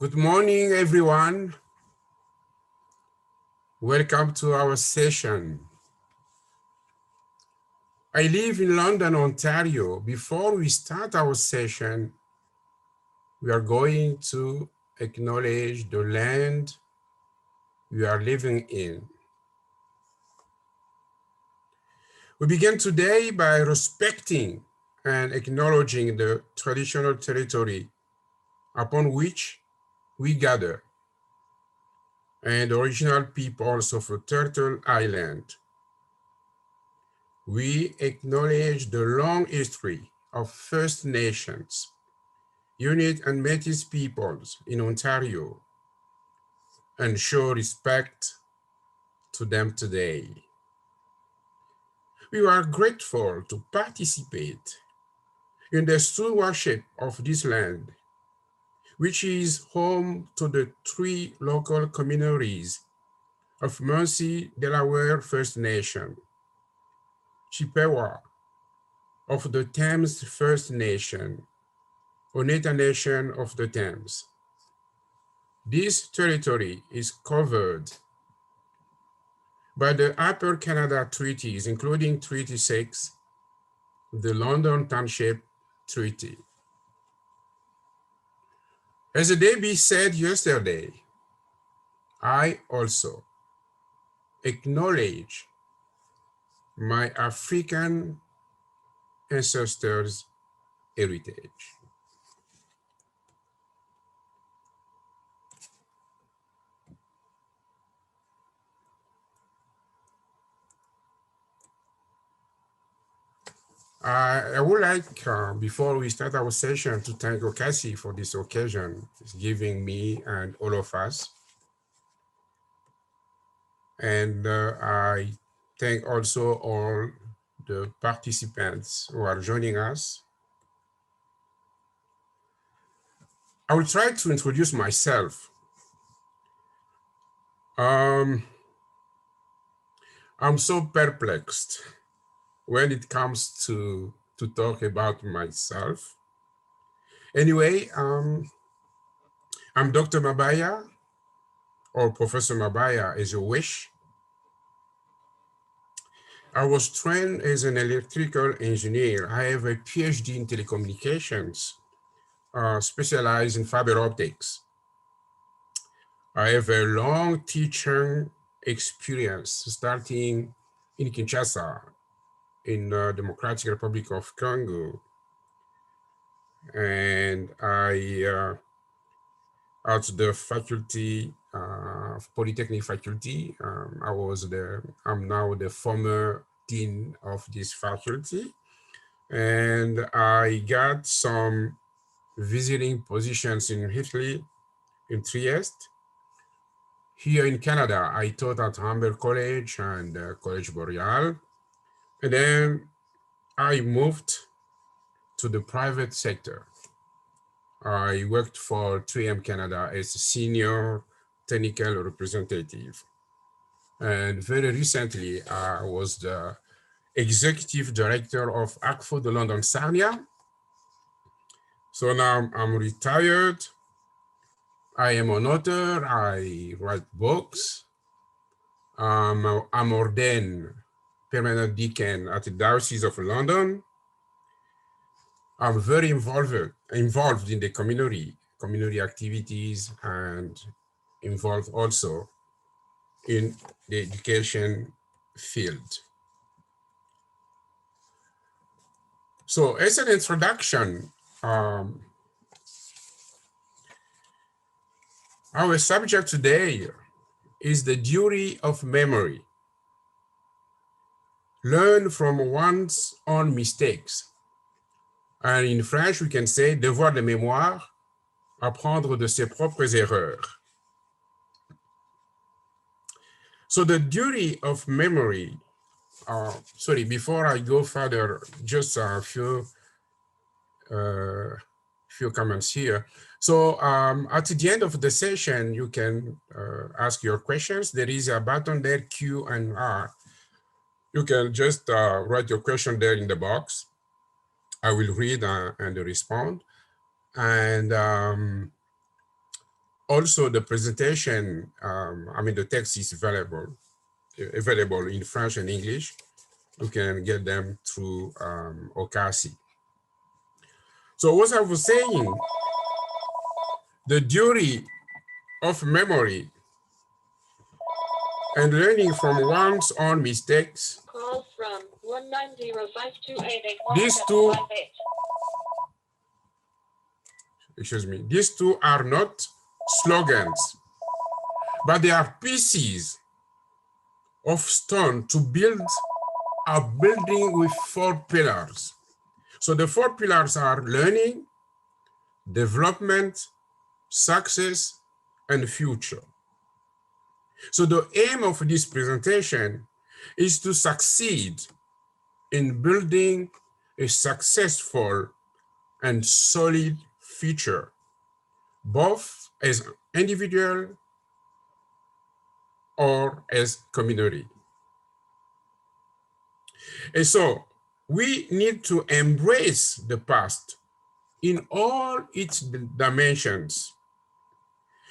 Good morning, everyone. Welcome to our session. I live in London, Ontario. Before we start our session, we are going to acknowledge the land we are living in. We begin today by respecting and acknowledging the traditional territory upon which we gather and the original peoples of Turtle Island. We acknowledge the long history of First Nations, Inuit and Métis peoples in Ontario and show respect to them today. We are grateful to participate in the stewardship of this land, which is home to the 3 local communities of Mercy Delaware First Nation, Chippewa of the Thames First Nation, Oneida Nation of the Thames. This territory is covered by the Upper Canada Treaties, including Treaty 6, the London Township Treaty. As Debbie said yesterday, I also acknowledge my African ancestors' heritage. I would like, before we start our session, to thank Okasi for this occasion. It's giving me and all of us. And I thank also all the participants who are joining us. I will try to introduce myself. I'm so perplexed when it comes to talk about myself. Anyway, I'm Dr. Mabaya, or Professor Mabaya, as you wish. I was trained as an electrical engineer. I have a PhD in telecommunications, specialized in fiber optics. I have a long teaching experience, starting in Kinshasa, in the Democratic Republic of Congo. And I, at the faculty, Polytechnic faculty, I'm now the former dean of this faculty. And I got some visiting positions in Italy, in Trieste. Here in Canada, I taught at Humber College and College Boreal. And then I moved to the private sector. I worked for 3M Canada as a senior technical representative. And very recently, I was the executive director of ACFO de London Sarnia. So now I'm retired. I am an author. I write books. I'm ordained permanent deacon at the Diocese of London. I'm very involved in the community activities, and involved also in the education field. So as an introduction, our subject today is the duty of memory. Learn from one's own mistakes. And in French, we can say devoir de mémoire, apprendre de ses propres erreurs. So the duty of memory, sorry, before I go further, just a few comments here. So at the end of the session, you can ask your questions. There is a button there, Q and R. You can just write your question there in the box. I will read and respond. And Also, the presentation, the text is available in French and English. You can get them through Okasi. So what I was saying, the duty of memory and learning from one's own mistakes. Call from 1905288. These two are not slogans, but they are pieces of stone to build a building with 4 pillars. So the 4 pillars are learning, development, success, and future. So the aim of this presentation is to succeed in building a successful and solid future, both as individual or as community. And so we need to embrace the past in all its dimensions.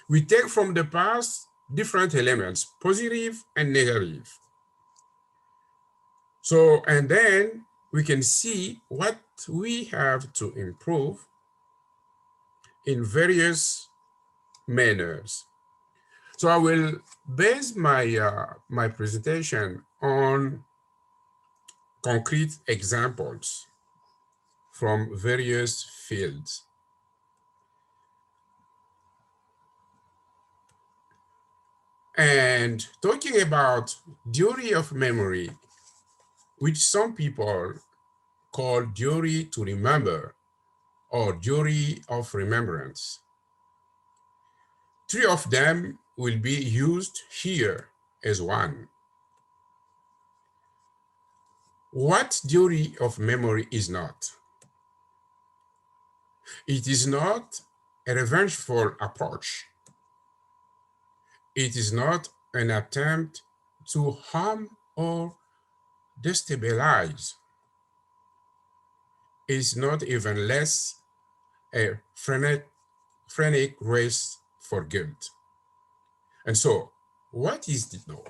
We take from the past different elements, positive and negative. So, and then we can see what we have to improve in various manners. So I will base my presentation on concrete examples from various fields. And talking about duty of memory, which some people call duty to remember or duty of remembrance. 3 of them will be used here as one. What duty of memory is not? It is not a revengeful approach. It is not an attempt to harm or destabilize. It's not even less a frenetic race for guilt. And so, what is it though?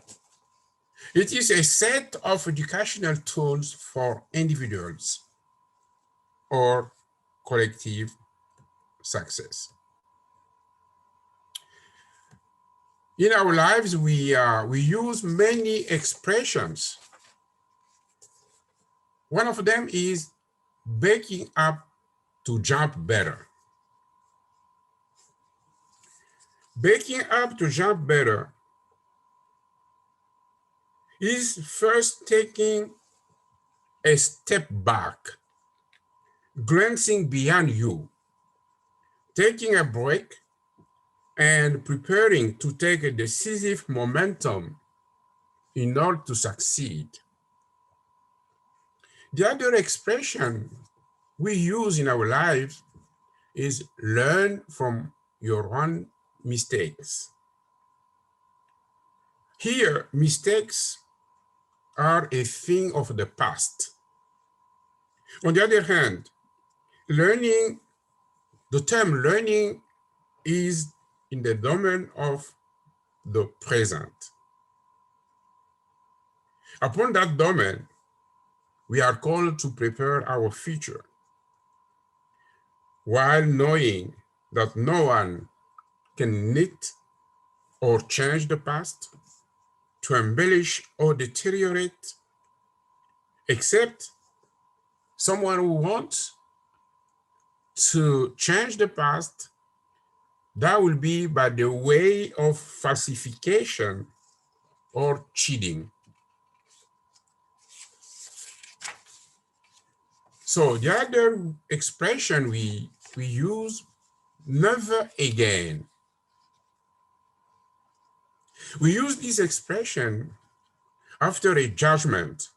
It is a set of educational tools for individuals or collective success. In our lives, we use many expressions. One of them is waking up to jump better. Waking up to jump better is first taking a step back, glancing beyond you, taking a break, and preparing to take a decisive momentum in order to succeed. The other expression we use in our lives is learn from your own mistakes. Here, mistakes are a thing of the past. On the other hand, the term learning is in the domain of the present. Upon that domain, we are called to prepare our future, while knowing that no one can knit or change the past, to embellish or deteriorate, except someone who wants to change the past. That will be by the way of falsification or cheating. So the other expression we use, never again. We use this expression after a judgment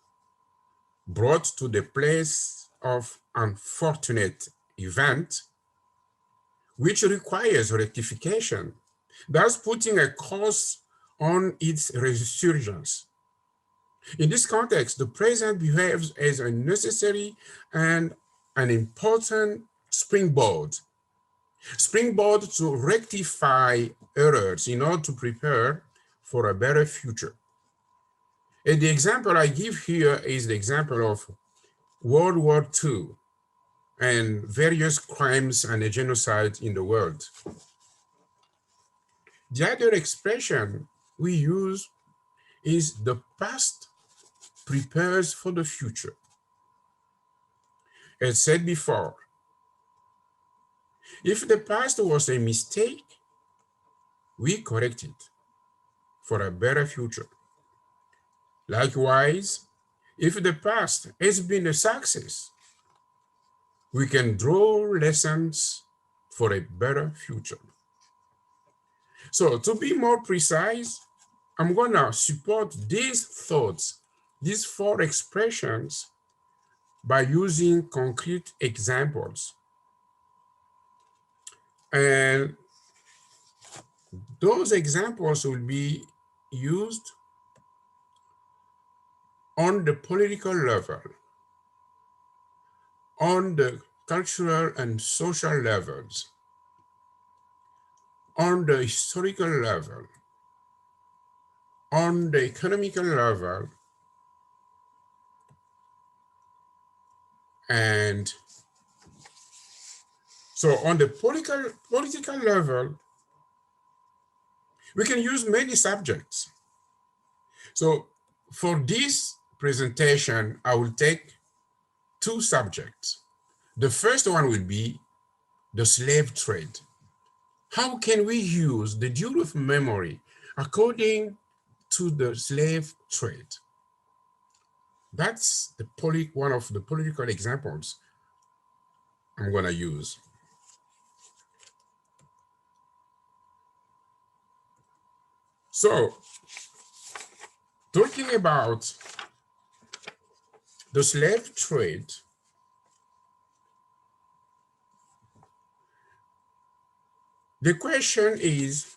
brought to the place of unfortunate event, which requires rectification, thus putting a cause on its resurgence. In this context, the present behaves as a necessary and an important springboard springboard to rectify errors in order to prepare for a better future. And the example I give here is the example of World War II and various crimes and a genocide in the world. The other expression we use is the past prepares for the future. As said before, if the past was a mistake, we correct it for a better future. Likewise, if the past has been a success, we can draw lessons for a better future. So to be more precise, I'm gonna support these thoughts, these four expressions, by using concrete examples. And those examples will be used on the political level, on the cultural and social levels, on the historical level, on the economical level, and so on the political level, we can use many subjects. So for this presentation, I will take two subjects. The first one will be the slave trade. How can we use the duty of memory according to the slave trade? That's one of the political examples I'm gonna use. So, talking about the slave trade, the question is,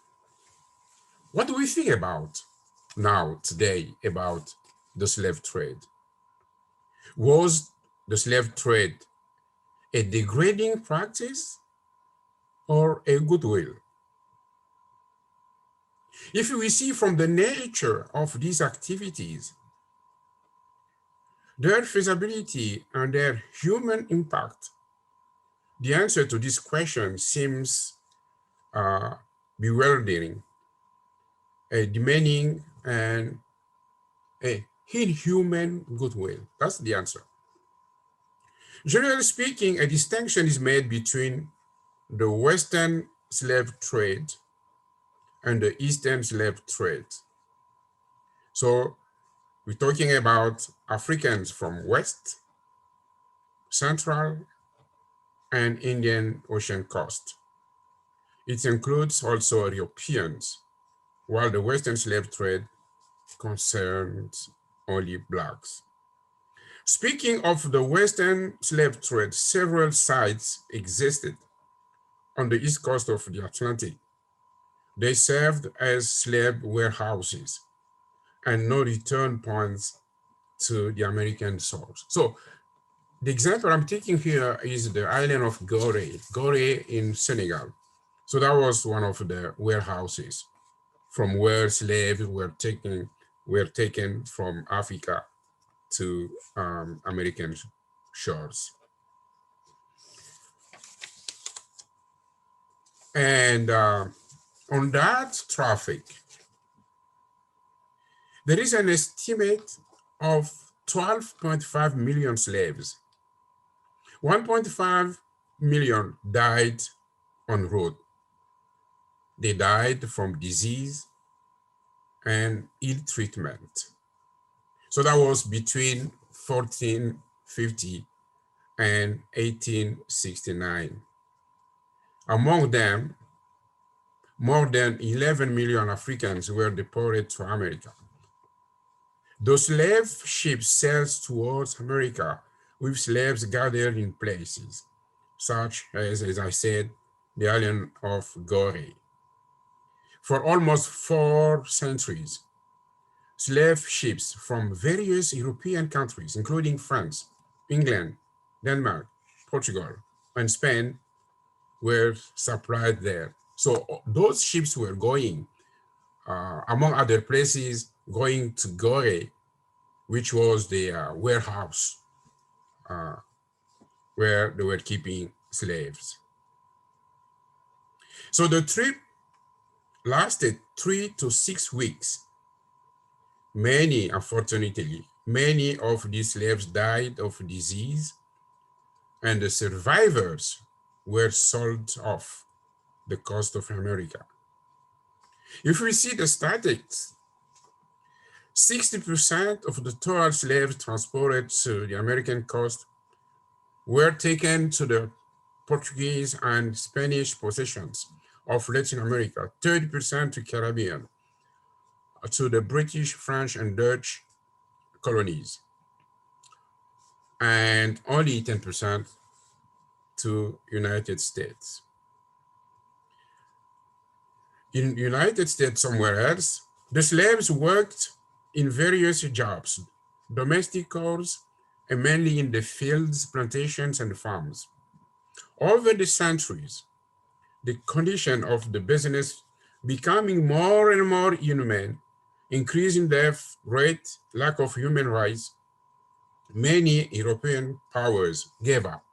what do we think about now, today, about the slave trade? Was the slave trade a degrading practice or a goodwill? If we see from the nature of these activities, their feasibility and their human impact, the answer to this question seems bewildering, demanding, and a inhuman goodwill. That's the answer. Generally speaking, a distinction is made between the Western slave trade and the Eastern slave trade. So we're talking about Africans from West, Central, and Indian Ocean coast. It includes also Europeans, while the Western slave trade concerns only Blacks. Speaking of the Western slave trade, several sites existed on the east coast of the Atlantic. They served as slave warehouses and no return points to the American source. So the example I'm taking here is the island of Gorée in Senegal. So that was one of the warehouses from where slaves were taken from Africa to American shores. And on that traffic, there is an estimate of 12.5 million slaves. 1.5 million died en route. They died from disease and ill treatment. So that was between 1450 and 1869. Among them, more than 11 million Africans were deported to America. Those slave ships sailed towards America with slaves gathered in places, such as I said, the island of Gorée. For almost 4 centuries, slave ships from various European countries, including France, England, Denmark, Portugal, and Spain, were supplied there. So those ships were going, among other places, going to Gore, which was the warehouse where they were keeping slaves. So the trip lasted 3 to 6 weeks. Unfortunately, many of these slaves died of disease, and the survivors were sold off the coast of America. If we see the statistics, 60% of the total slaves transported to the American coast were taken to the Portuguese and Spanish possessions of Latin America, 30% to Caribbean, to the British, French, and Dutch colonies, and only 10% to United States. In United States, somewhere else, the slaves worked in various jobs, domestic chores, and mainly in the fields, plantations, and farms. Over the centuries, the condition of the business becoming more and more inhumane, increasing death rate, lack of human rights, many European powers gave up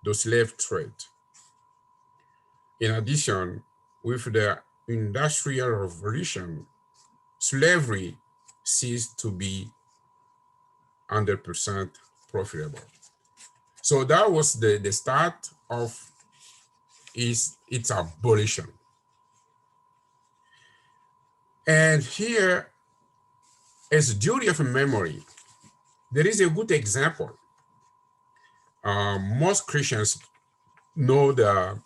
the slave trade. In addition, with the Industrial Revolution, slavery ceased to be 100% profitable. So that was the start of its abolition. And here, as a duty of memory, there is a good example. Most Christians know the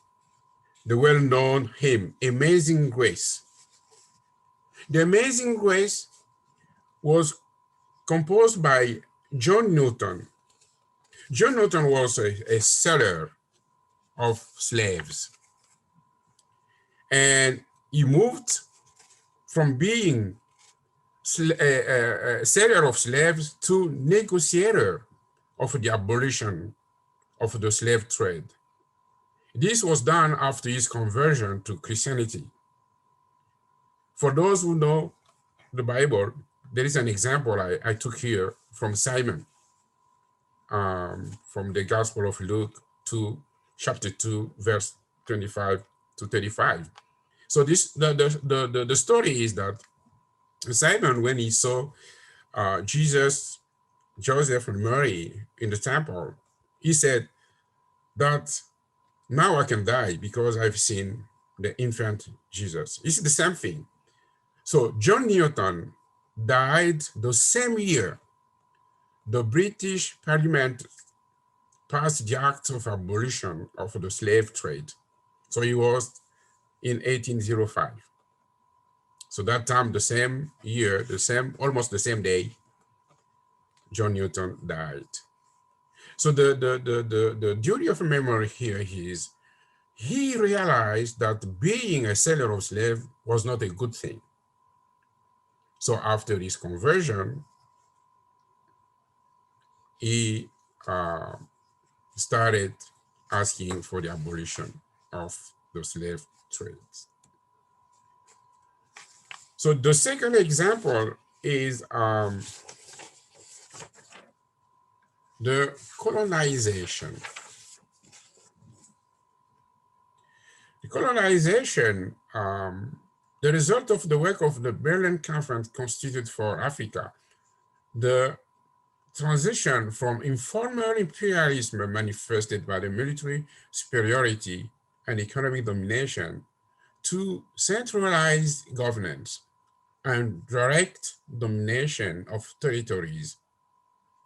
well-known hymn, Amazing Grace. The Amazing Grace was composed by John Newton. John Newton was a seller of slaves. And he moved from being a seller of slaves to negotiator of the abolition of the slave trade. This was done after his conversion to Christianity. For those who know the Bible, there is an example I took here from Simon, from the Gospel of Luke 2, chapter 2, verse 25 to 35. So the story is that Simon, when he saw Jesus, Joseph, and Mary in the temple, he said that now I can die because I've seen the infant Jesus. It's the same thing. So John Newton died the same year the British Parliament passed the Act of Abolition of the slave trade. So he was in 1805. So that time, the same year, almost the same day, John Newton died. So the duty of memory here is he realized that being a seller of slaves was not a good thing. So after his conversion, he started asking for the abolition of the slave trades. So the second example is the colonization. The colonization, the result of the work of the Berlin Conference constituted for Africa, the transition from informal imperialism manifested by the military superiority and economic domination to centralized governance and direct domination of territories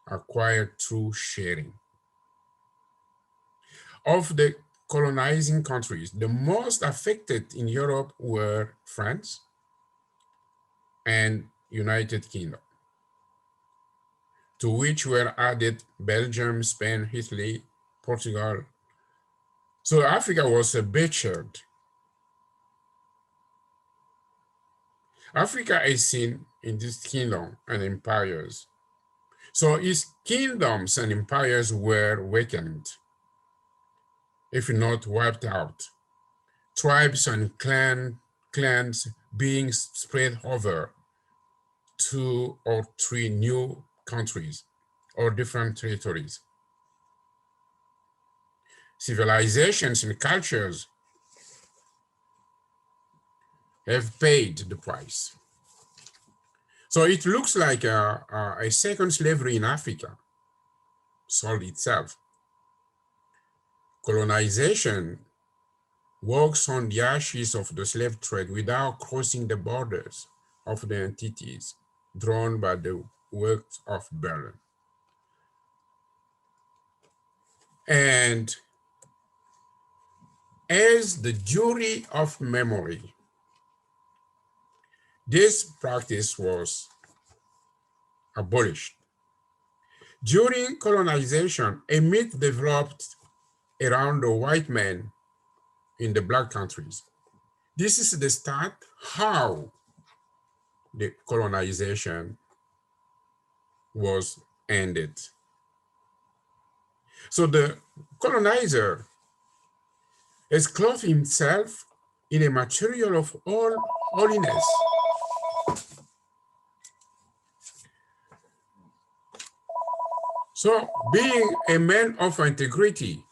acquired through sharing. Of the colonizing countries, the most affected in Europe were France and United Kingdom, to which were added Belgium, Spain, Italy, Portugal. So Africa was butchered. Africa is seen in this kingdom and empires. So its kingdoms and empires were weakened. if not wiped out. Tribes and clans being spread over 2 or 3 new countries or different territories. Civilizations and cultures have paid the price. So it looks like a second slavery in Africa sold itself. Colonization works on the ashes of the slave trade without crossing the borders of the entities drawn by the works of Berlin. And as the jury of memory, this practice was abolished. During colonization, a myth developed around the white man in the black countries. This is the start how the colonization was ended. So the colonizer has clothed himself in a material of all holiness. So being a man of integrity,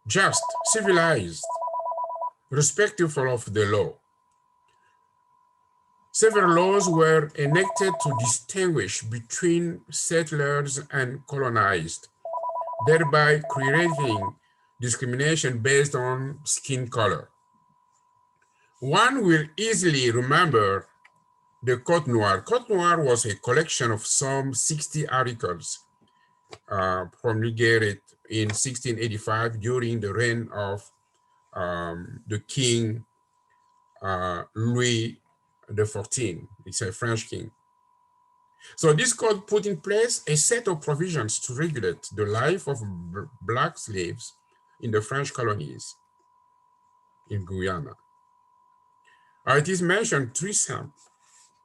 just, civilized, respectful of the law. Several laws were enacted to distinguish between settlers and colonized, thereby creating discrimination based on skin color. One will easily remember the Code Noir. Code Noir was a collection of some 60 articles promulgated in 1685 during the reign of the King Louis XIV. It's a French king. So this code put in place a set of provisions to regulate the life of black slaves in the French colonies in Guyana. It is mentioned threesome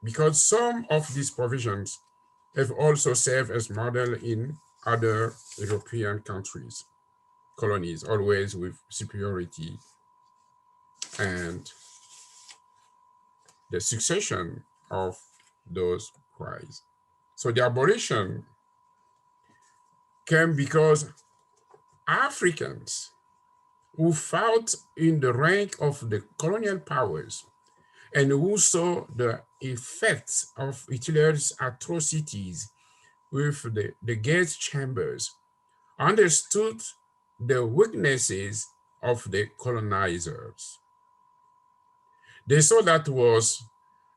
because some of these provisions have also served as model in other European countries, colonies, always with superiority and the succession of those prize. So the abolition came because Africans who fought in the rank of the colonial powers and who saw the effects of Hitler's atrocities with the gas chambers understood the weaknesses of the colonizers. They saw that was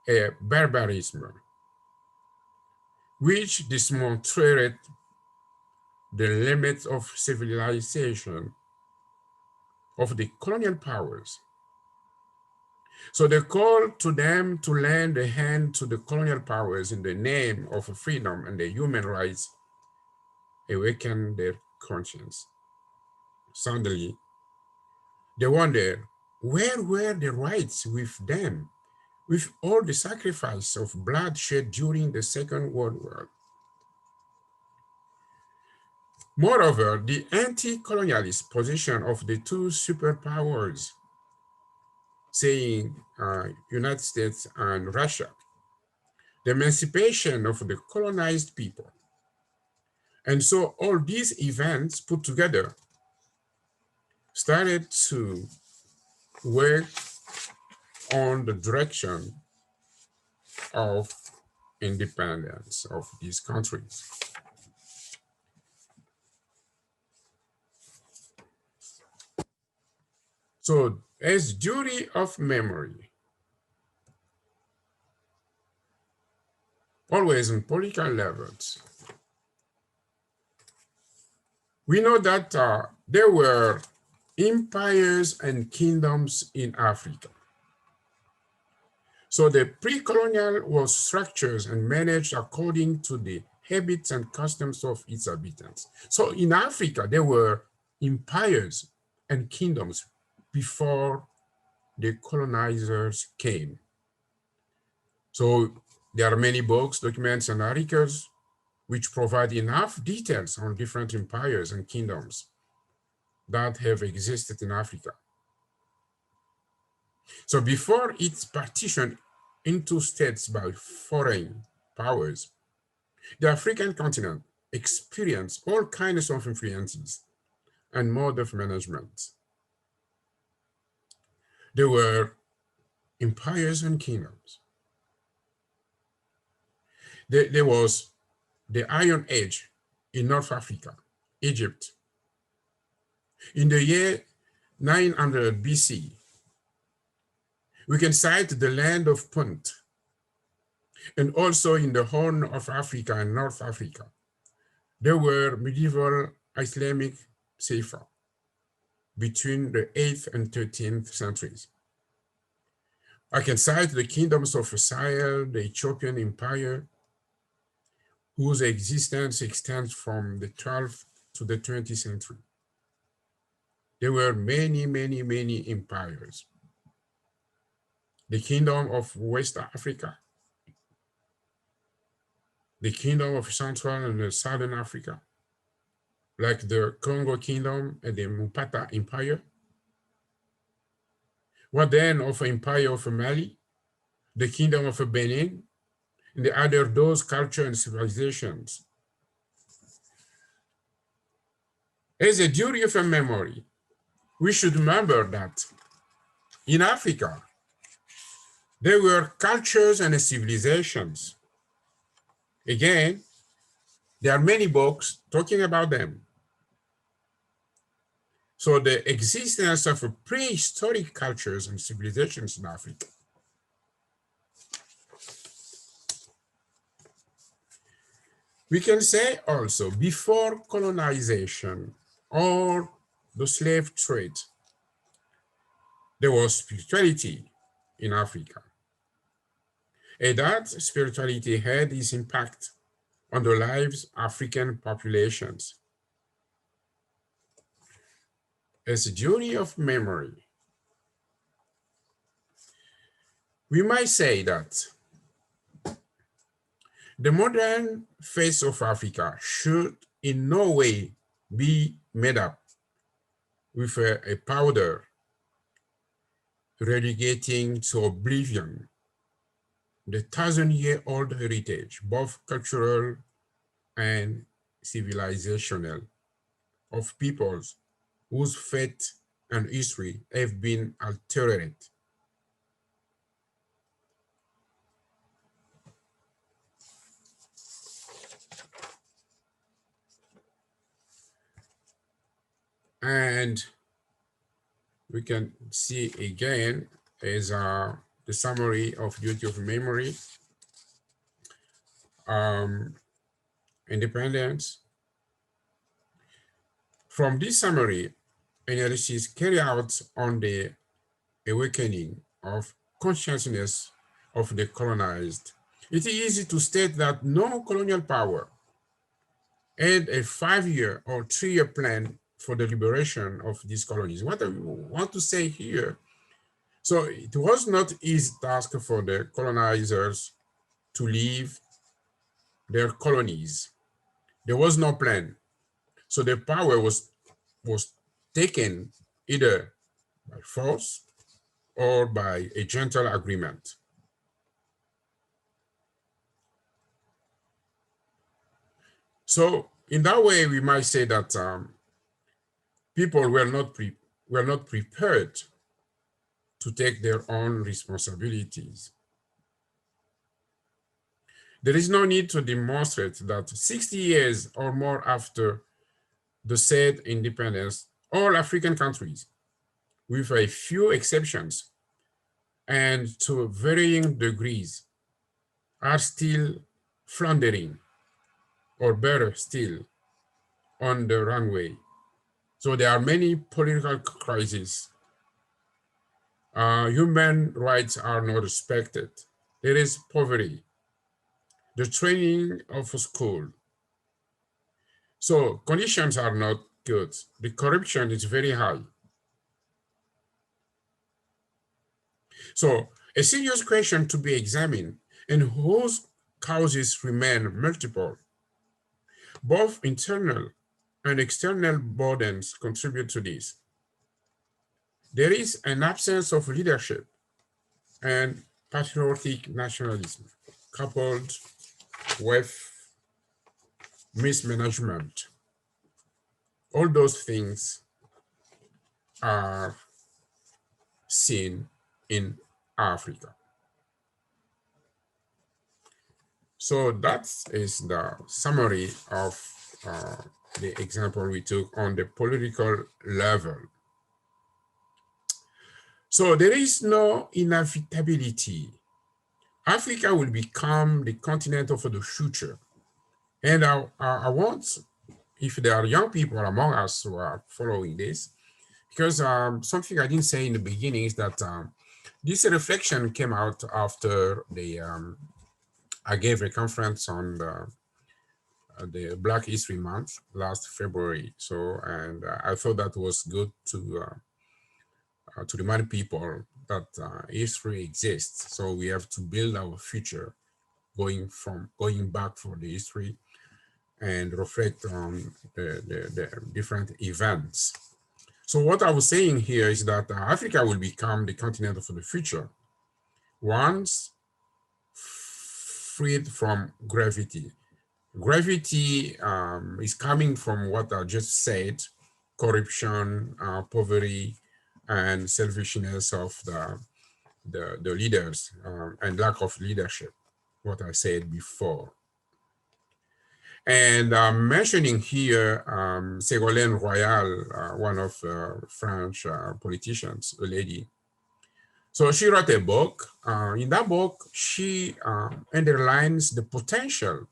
a barbarism, which demonstrated the limits of civilization of the colonial powers. So the call to them to lend a hand to the colonial powers in the name of freedom and the human rights awakened their conscience. Suddenly, they wondered, where were the rights with them, with all the sacrifice of bloodshed during the Second World War? Moreover, the anti-colonialist position of the two superpowers, saying United States and Russia, the emancipation of the colonized people. And so all these events put together started to work on the direction of independence of these countries. So as duty of memory, always on political levels, we know that there were empires and kingdoms in Africa. So the pre-colonial was structured and managed according to the habits and customs of its inhabitants. So in Africa, there were empires and kingdoms before the colonizers came. So there are many books, documents, and articles which provide enough details on different empires and kingdoms. that have existed in Africa. So before its partition into states by foreign powers, the African continent experienced all kinds of influences and mode of management. There were empires and kingdoms. There was the Iron Age in North Africa, Egypt. In the year 900 BC, we can cite the land of Punt, and also in the Horn of Africa and North Africa. There were medieval Islamic Saifa between the 8th and 13th centuries. I can cite the kingdoms of Sahel, the Ethiopian Empire, whose existence extends from the 12th to the 20th century. There were many, many, many empires. The kingdom of West Africa, the kingdom of Central and Southern Africa, like the Congo Kingdom and the Mupata Empire. What then of Empire of Mali, the Kingdom of Benin, and the other those cultures and civilizations? As a duty of a memory, we should remember that in Africa, there were cultures and civilizations. Again, there are many books talking about them. So the existence of prehistoric cultures and civilizations in Africa. We can say also before colonization or the slave trade, there was spirituality in Africa. And that spirituality had its impact on the lives of African populations. As a duty of memory, we might say that the modern face of Africa should in no way be made up with a powder relegating to oblivion the 1,000-year-old heritage, both cultural and civilizational, of peoples whose fate and history have been altered. And we can see again as the summary of duty of memory, independence. From this summary, analysis carried out on the awakening of consciousness of the colonized, it is easy to state that no colonial power had a 5-year or 3-year plan for the liberation of these colonies. What I want to say here, so it was not easy task for the colonizers to leave their colonies. There was no plan. So the power was taken either by force or by a gentle agreement. So in that way, we might say that people were not prepared to take their own responsibilities. There is no need to demonstrate that 60 years or more after the said independence, all African countries, with a few exceptions and to varying degrees, are still floundering, or better still, on the runway. So there are many political crises. Human rights are not respected. There is poverty, the training of a school. So conditions are not good. The corruption is very high. So a serious question to be examined, and whose causes remain multiple, both internal and external burdens contribute to this. There is an absence of leadership and patriotic nationalism, coupled with mismanagement. All those things are seen in Africa. So that is the summary of the example we took on the political level. So there is no inevitability. Africa will become the continent of the future. And I want, if there are young people among us who are following this, because something I didn't say in the beginning is that this reflection came out after I gave a conference on the Black History Month last February. So, and I thought that was good to remind people that history exists. So we have to build our future going back for the history and reflect on the different events. So what I was saying here is that Africa will become the continent of the future once freed from gravity. Gravity is coming from what I just said: corruption, poverty, and selfishness of the leaders and lack of leadership, what I said before. And I'm mentioning here Ségolène Royal, one of French politicians, a lady. So she wrote a book. In that book, she underlines the potential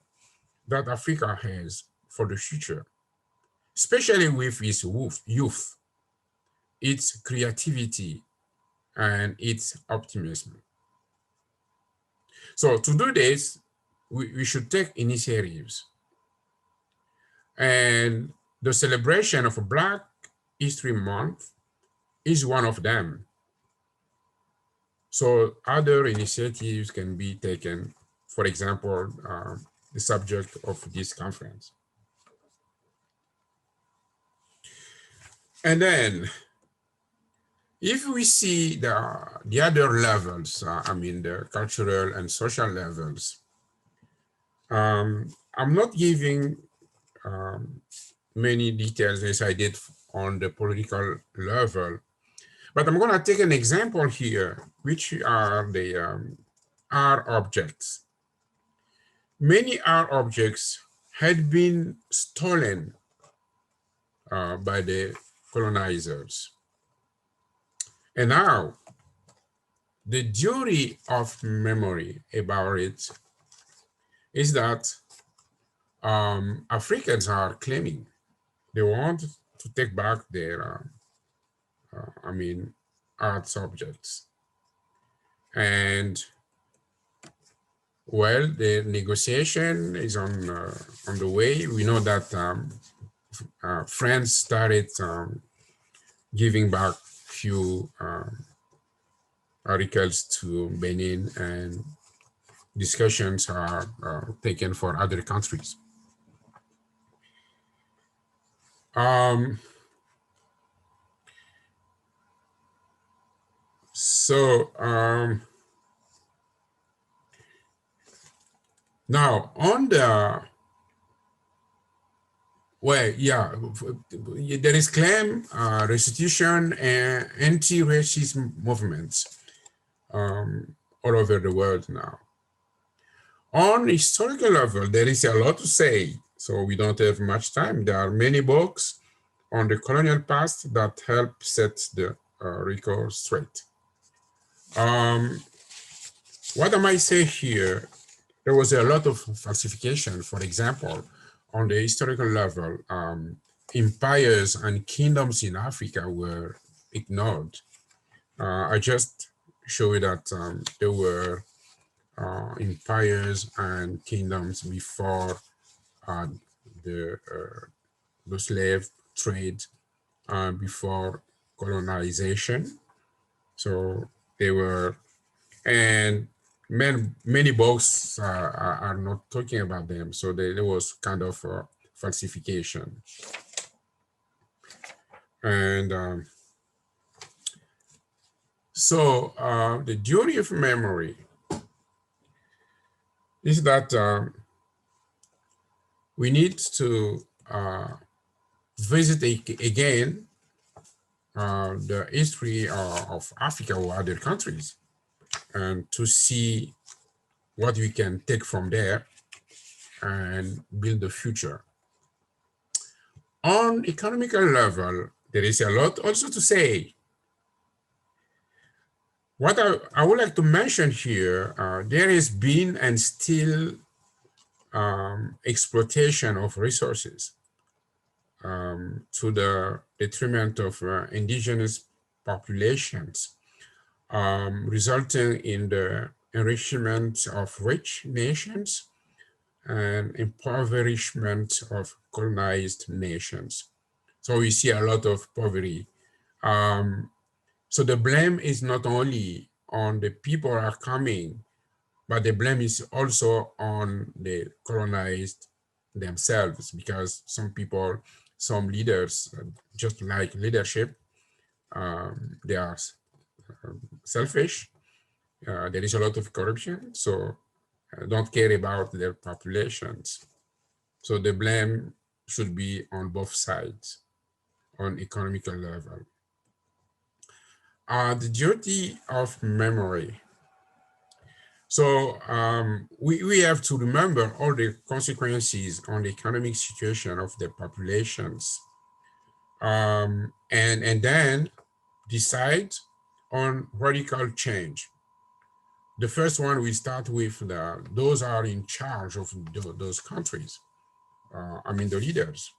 that Africa has for the future, especially with its youth, its creativity, and its optimism. So to do this, we should take initiatives. And the celebration of Black History Month is one of them. So other initiatives can be taken, for example, the subject of this conference. And then, if we see the other levels, I mean the cultural and social levels, I'm not giving many details as I did on the political level, but I'm going to take an example here, which are the art objects. Many art objects had been stolen by the colonizers. And now, the duty of memory about it is that Africans are claiming they want to take back their, art subjects. And well, the negotiation is on the way. We know that France started giving back few articles to Benin, and discussions are taken for other countries. Now on the there is claim, restitution, and anti-racism movements all over the world now. On historical level, there is a lot to say, so we don't have much time. There are many books on the colonial past that help set the record straight. What I might say here, there was a lot of falsification. For example, on the historical level, empires and kingdoms in Africa were ignored. I just show you that there were empires and kingdoms before the slave trade, before colonization. So they were, and many books are not talking about them. So there was kind of falsification. And so the duty of memory is that we need to visit again the history of Africa or other countries, and to see what we can take from there and build the future. On economical level, there is a lot also to say. What I would like to mention here, there has been and still exploitation of resources to the detriment of indigenous populations, resulting in the enrichment of rich nations and impoverishment of colonized nations. So we see a lot of poverty. So the blame is not only on the people who are coming, but the blame is also on the colonized themselves, because some people, some leaders, just like leadership, they are selfish. There is a lot of corruption, so don't care about their populations. So the blame should be on both sides, on economical level. The duty of memory. So we have to remember all the consequences on the economic situation of the populations, and then decide on radical change. The first one, we start with those are in charge of those countries. I mean, the leaders,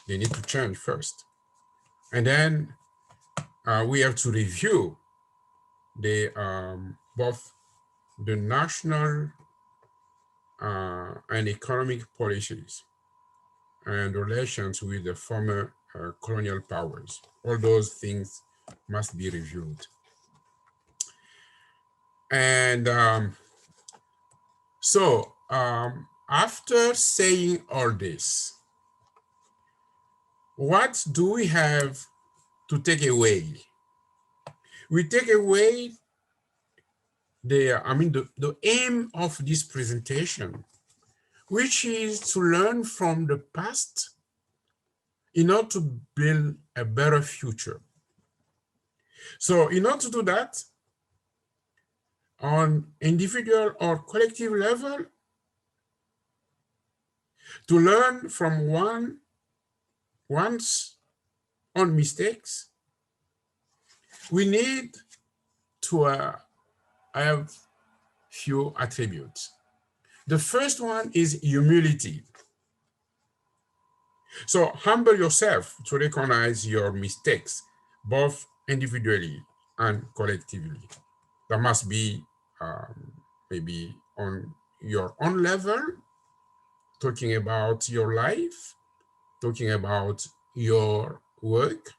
they need to change first. And then we have to review the both the national and economic policies and relations with the former colonial powers. All those things must be reviewed. And so after saying all this, what do we have to take away? We take away the aim of this presentation, which is to learn from the past in order to build a better future. So in order to do that, on individual or collective level, to learn from one's own mistakes, we need to have few attributes. The first one is humility. So humble yourself to recognize your mistakes, both individually and collectively. That must be maybe on your own level, talking about your life, talking about your work,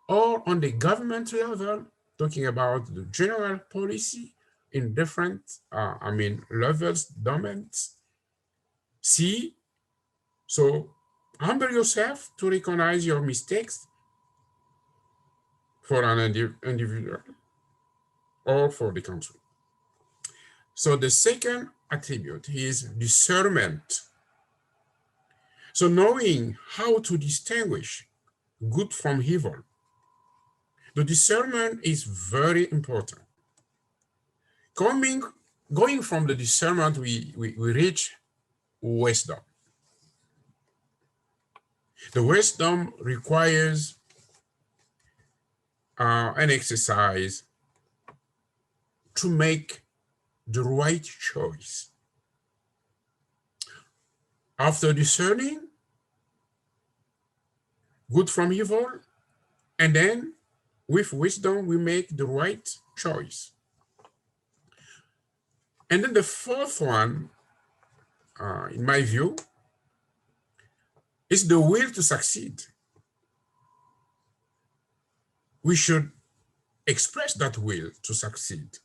or on the government level, talking about the general policy in different, levels, domains. See, so humble yourself to recognize your mistakes for an individual or for the country. So the second attribute is discernment. So knowing how to distinguish good from evil. The discernment is very important. Going from the discernment, we reach wisdom. The wisdom requires an exercise to make the right choice. After discerning good from evil, and then with wisdom, we make the right choice. And then the fourth one, in my view, is the will to succeed. We should express that will to succeed.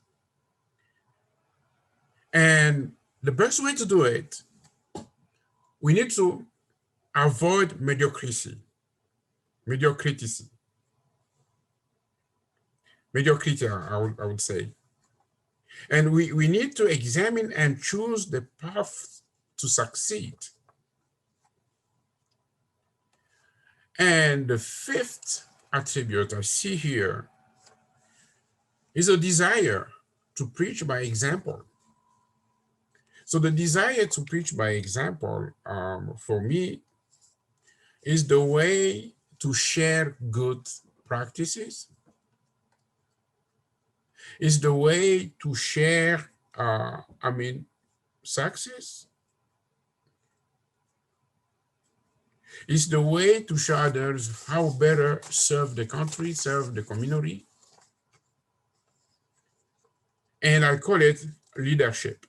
And the best way to do it, we need to avoid mediocrity. mediocrity, mediocrity, I would say. And we need to examine and choose the path to succeed. And the fifth attribute I see here is a desire to preach by example. So the desire to preach by example, for me, is the way to share good practices, is the way to share, success, is the way to show others how better serve the country, serve the community. And I call it leadership.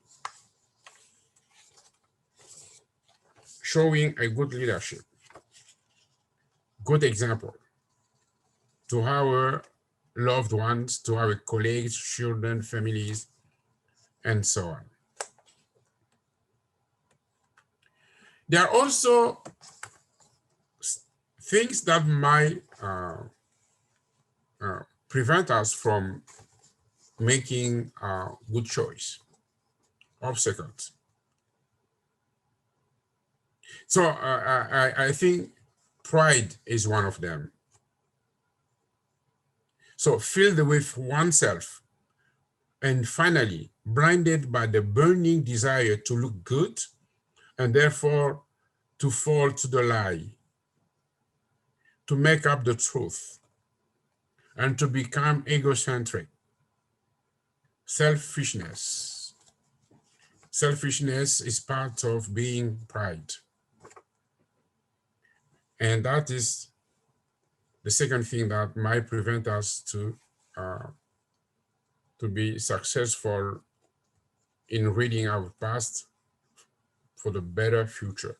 Showing a good leadership, good example to our loved ones, to our colleagues, children, families, and so on. There are also things that might prevent us from making a good choice, obstacles. So I think pride is one of them. So filled with oneself, and finally, blinded by the burning desire to look good, and therefore to fall to the lie, to make up the truth, and to become egocentric. Selfishness. Selfishness is part of being pride. And that is the second thing that might prevent us to be successful in reading our past for the better future.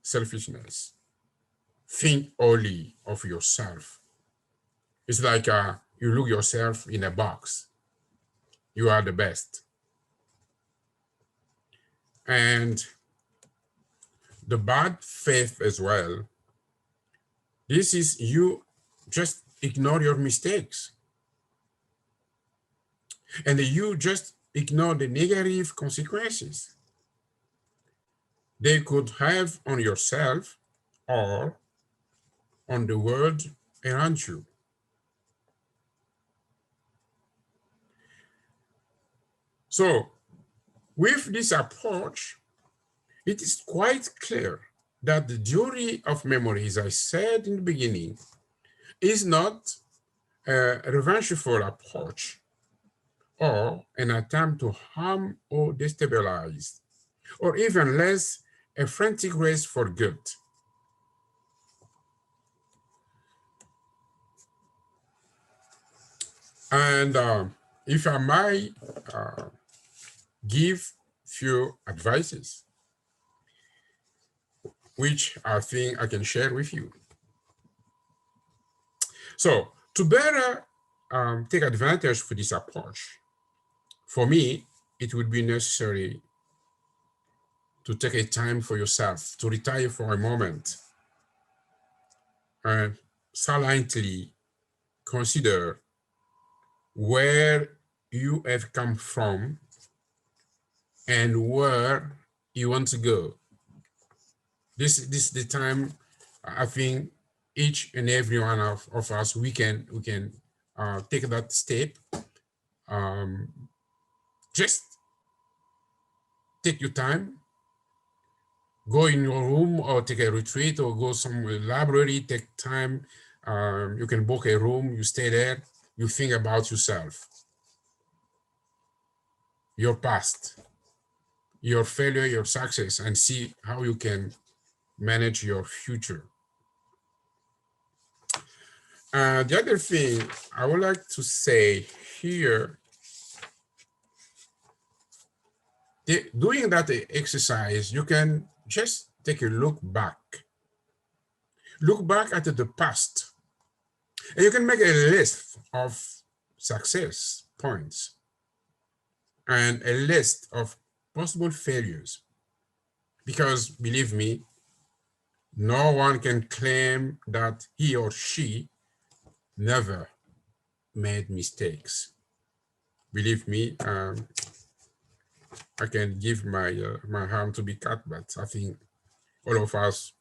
Selfishness. Think only of yourself. It's like you look yourself in a box. You are the best. And the bad faith as well. This is you just ignore your mistakes. And you just ignore the negative consequences they could have on yourself or on the world around you. So, with this approach, it is quite clear that the theory of memory, as I said in the beginning, is not a revengeful approach or an attempt to harm or destabilize, or even less, a frantic race for good. And if I might give few advices, which I think I can share with you. So to better take advantage of this approach, for me, it would be necessary to take a time for yourself, to retire for a moment, and silently consider where you have come from and where you want to go. This is the time I think each and every one of us, we can take that step. Just take your time, go in your room or take a retreat or go somewhere, library, take time. You can book a room, you stay there, you think about yourself, your past, your failure, your success, and see how you can manage your future. The other thing I would like to say here, doing that exercise, you can just take a look back. Look back at the past, and you can make a list of success points and a list of possible failures. Because believe me, No one can claim that he or she never made mistakes. Believe me, I can give my hand to be cut, but I think all of us,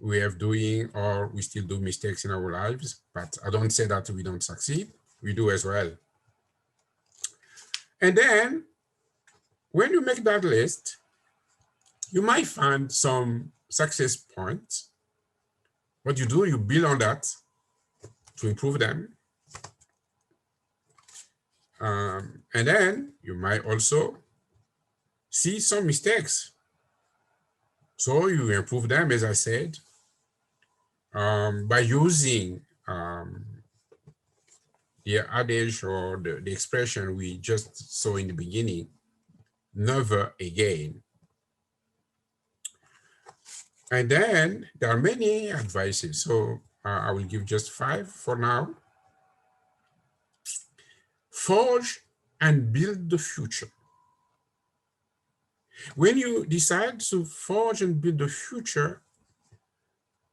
we have doing or we still do mistakes in our lives, but I don't say that we don't succeed. We do as well. And then when you make that list, you might find some success points. What you do, you build on that to improve them. And then you might also see some mistakes. So you improve them, as I said, by using the adage or the expression we just saw in the beginning, never again. And then there are many advices. So I will give just 5 for now. Forge and build the future. When you decide to forge and build the future,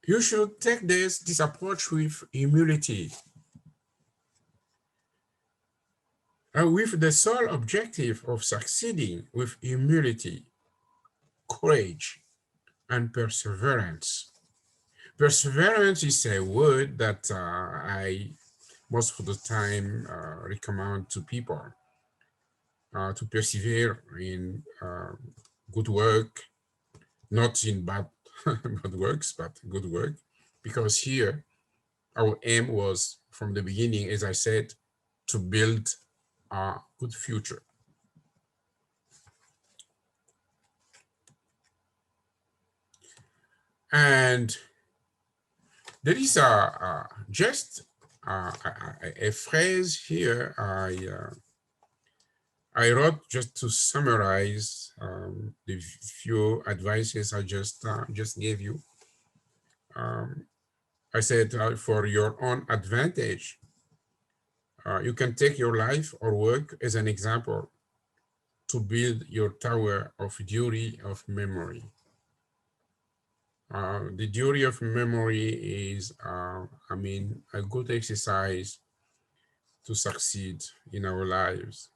you should take this approach with humility, with the sole objective of succeeding with humility, courage, and perseverance. Perseverance is a word that I most of the time recommend to people to persevere in good work, not in bad, bad works, but good work, because here our aim was from the beginning, as I said, to build a good future. And there is just a phrase here I wrote just to summarize the few advices I just gave you. I said for your own advantage, you can take your life or work as an example to build your tower of duty of memory. The duty of memory is, a good exercise to succeed in our lives.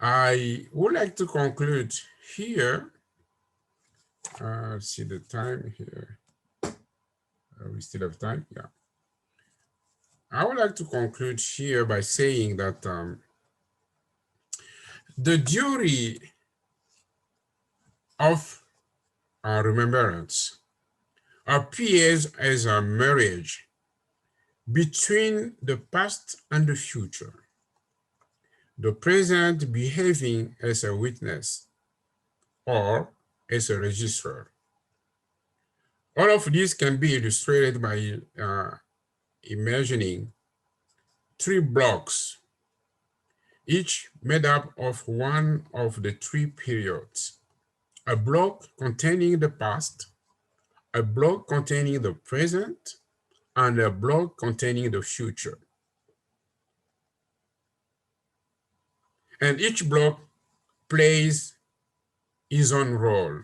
I would like to conclude here. See the time here. We still have time, yeah. I would like to conclude here by saying that the duty of remembrance appears as a marriage between the past and the future, the present behaving as a witness or as a registrar. All of this can be illustrated by imagining 3 blocks, each made up of one of the 3 periods. A block containing the past, a block containing the present, and a block containing the future. And each block plays his own role.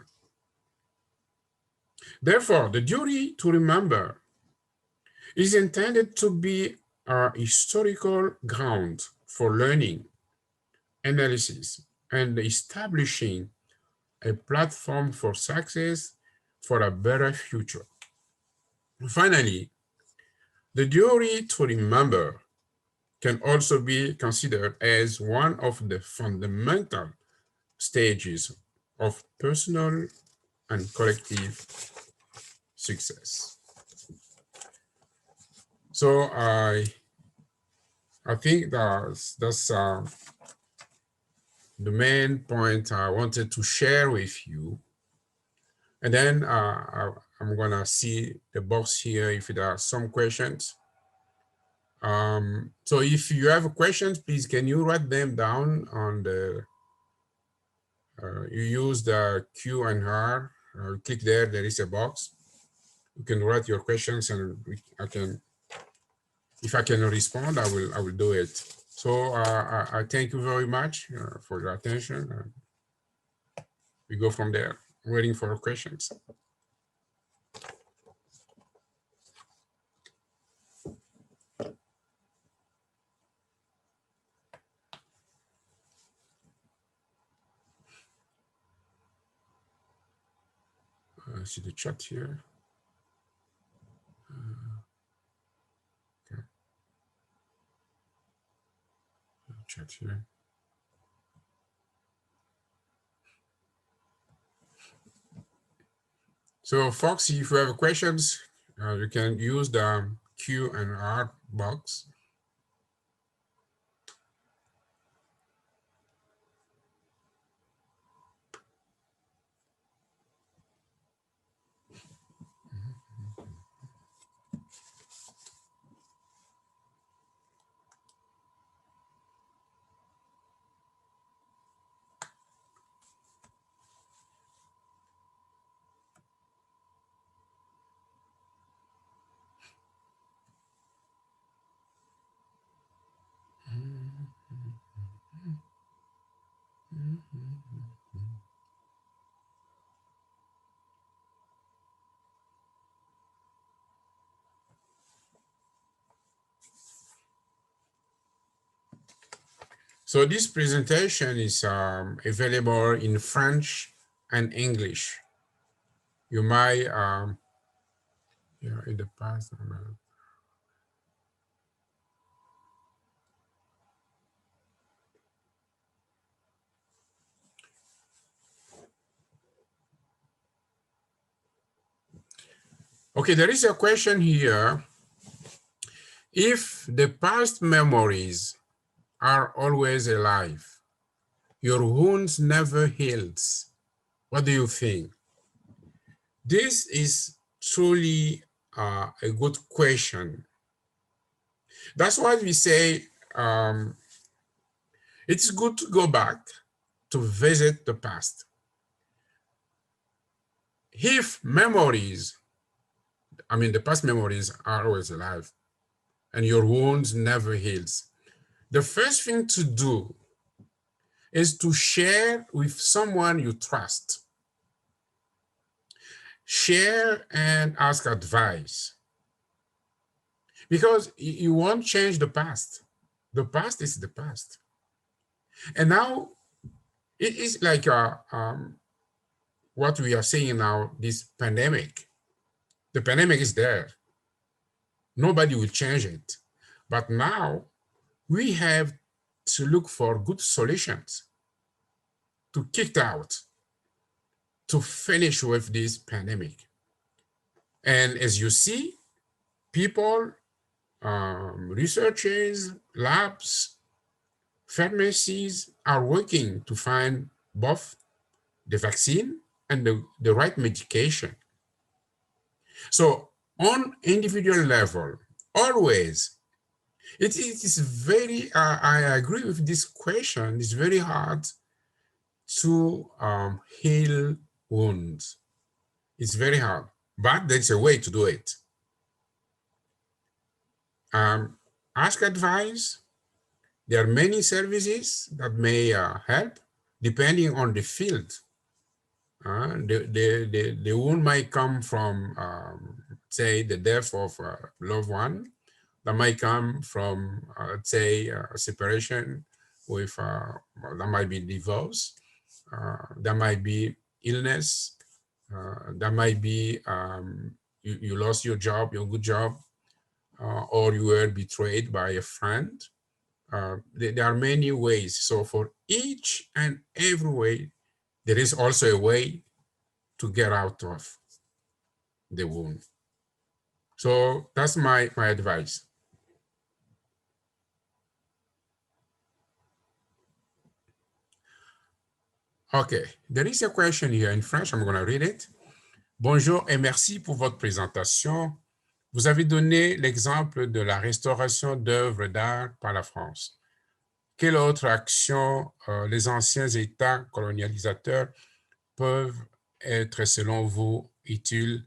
Therefore, the duty to remember is intended to be a historical ground for learning, analysis, and establishing a platform for success for a better future. Finally, the duty to remember can also be considered as one of the fundamental stages of personal and collective success. So I think that's the main point I wanted to share with you. And then I'm gonna see the box here if there are some questions. So if you have questions, please can you write them down on the, you use the Q&R, click there is a box. You can write your questions and if I can respond, I will do it. So I thank you very much for your attention. we go from there. Waiting for questions. See the chat here. Okay. Chat here. So, folks, if you have questions, you can use the Q&R box. So this presentation is available in French and English. You might, in the past. Okay, there is a question here. If the past memories are always alive, your wounds never healed, what do you think? This is truly a good question. That's why we say it's good to go back to visit the past. If memories, the past memories are always alive and your wounds never heals, the first thing to do is to share with someone you trust. Share and ask advice. Because you won't change the past. The past is the past. And now it is like what we are seeing now, this pandemic. The pandemic is there. Nobody will change it. But now we have to look for good solutions to kick out, to finish with this pandemic. And as you see, people, researchers, labs, pharmacies are working to find both the vaccine and the right medication. So on individual level, always, it is very, I agree with this question, it's very hard to heal wounds. It's very hard, but there's a way to do it. Ask advice. There are many services that may help depending on the field. The wound might come from, say, the death of a loved one. That might come from, say, separation with, that might be divorce. That might be illness. That might be you lost your job, your good job, or you were betrayed by a friend. There are many ways. So for each and every way, there is also a way to get out of the wound. So that's my advice. Okay, there is a question here in French. I'm going to read it. Bonjour et merci pour votre présentation. Vous avez donné l'exemple de la restauration d'œuvres d'art par la France. Quelle autre action les anciens États colonialisateurs peuvent être, selon vous, utiles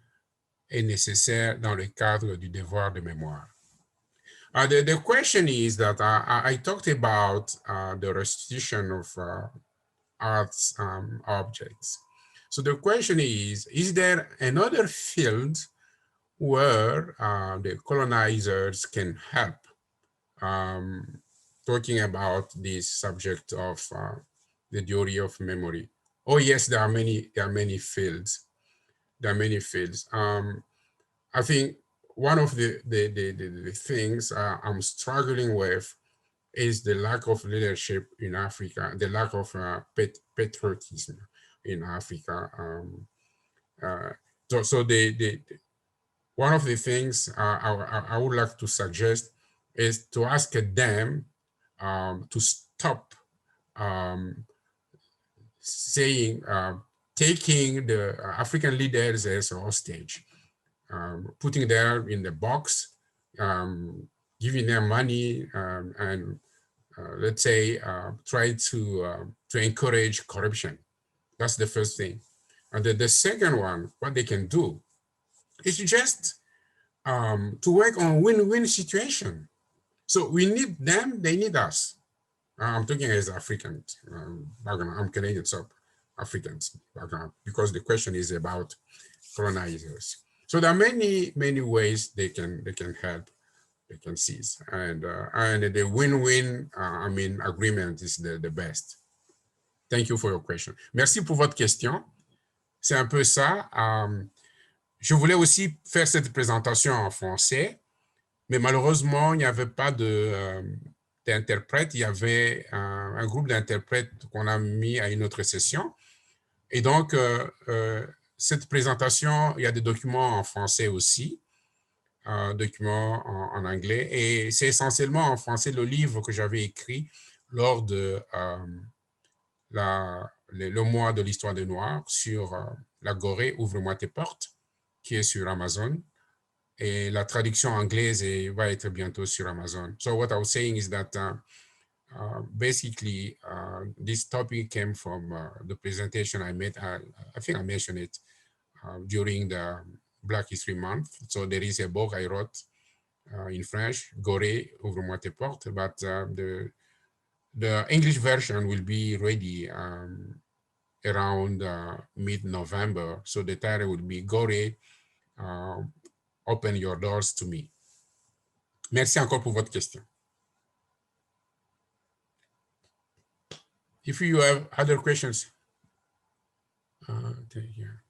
et nécessaires dans le cadre du devoir de mémoire? The question is that I talked about the restitution of arts objects. So the question is there another field where the colonizers can help? Talking about this subject of the theory of memory. Oh yes, there are many fields. There are many fields. I think one of the things I'm struggling with is the lack of leadership in Africa, the lack of patriotism in Africa. Uh, so one of the things I would like to suggest is to ask them to stop um, saying, taking the African leaders as a hostage, putting them in the box, giving them money, and let's say try to encourage corruption. That's the first thing. And then the second one, what they can do is just to work on win-win situation. So we need them, they need us. I'm talking as African background. I'm Canadian, so Africans background, because the question is about colonizers. So there are many ways they can help, they can seize, and the win-win agreement is the best. Thank you for your question. Merci pour votre question. C'est un peu ça. Je voulais aussi faire cette présentation en français, mais malheureusement, il n'y avait pas d'interprète. Il y avait un groupe d'interprètes qu'on a mis à une autre session. Et donc, cette présentation, il y a des documents en français aussi, documents en anglais. Et c'est essentiellement en français le livre que j'avais écrit lors de le mois de l'histoire des Noirs sur la Gorée, Ouvre-moi tes portes, qui est sur Amazon. Et la traduction anglaise va être bientôt sur Amazon. So what I was saying is that basically this topic came from the presentation I made. I think I mentioned it during the Black History Month. So there is a book I wrote in French, Gorée, Ouvre-moi tes portes, but the English version will be ready around mid-November. So the title would be Gorée, Open Your Doors to Me. Merci encore pour votre question. If you have other questions, yeah.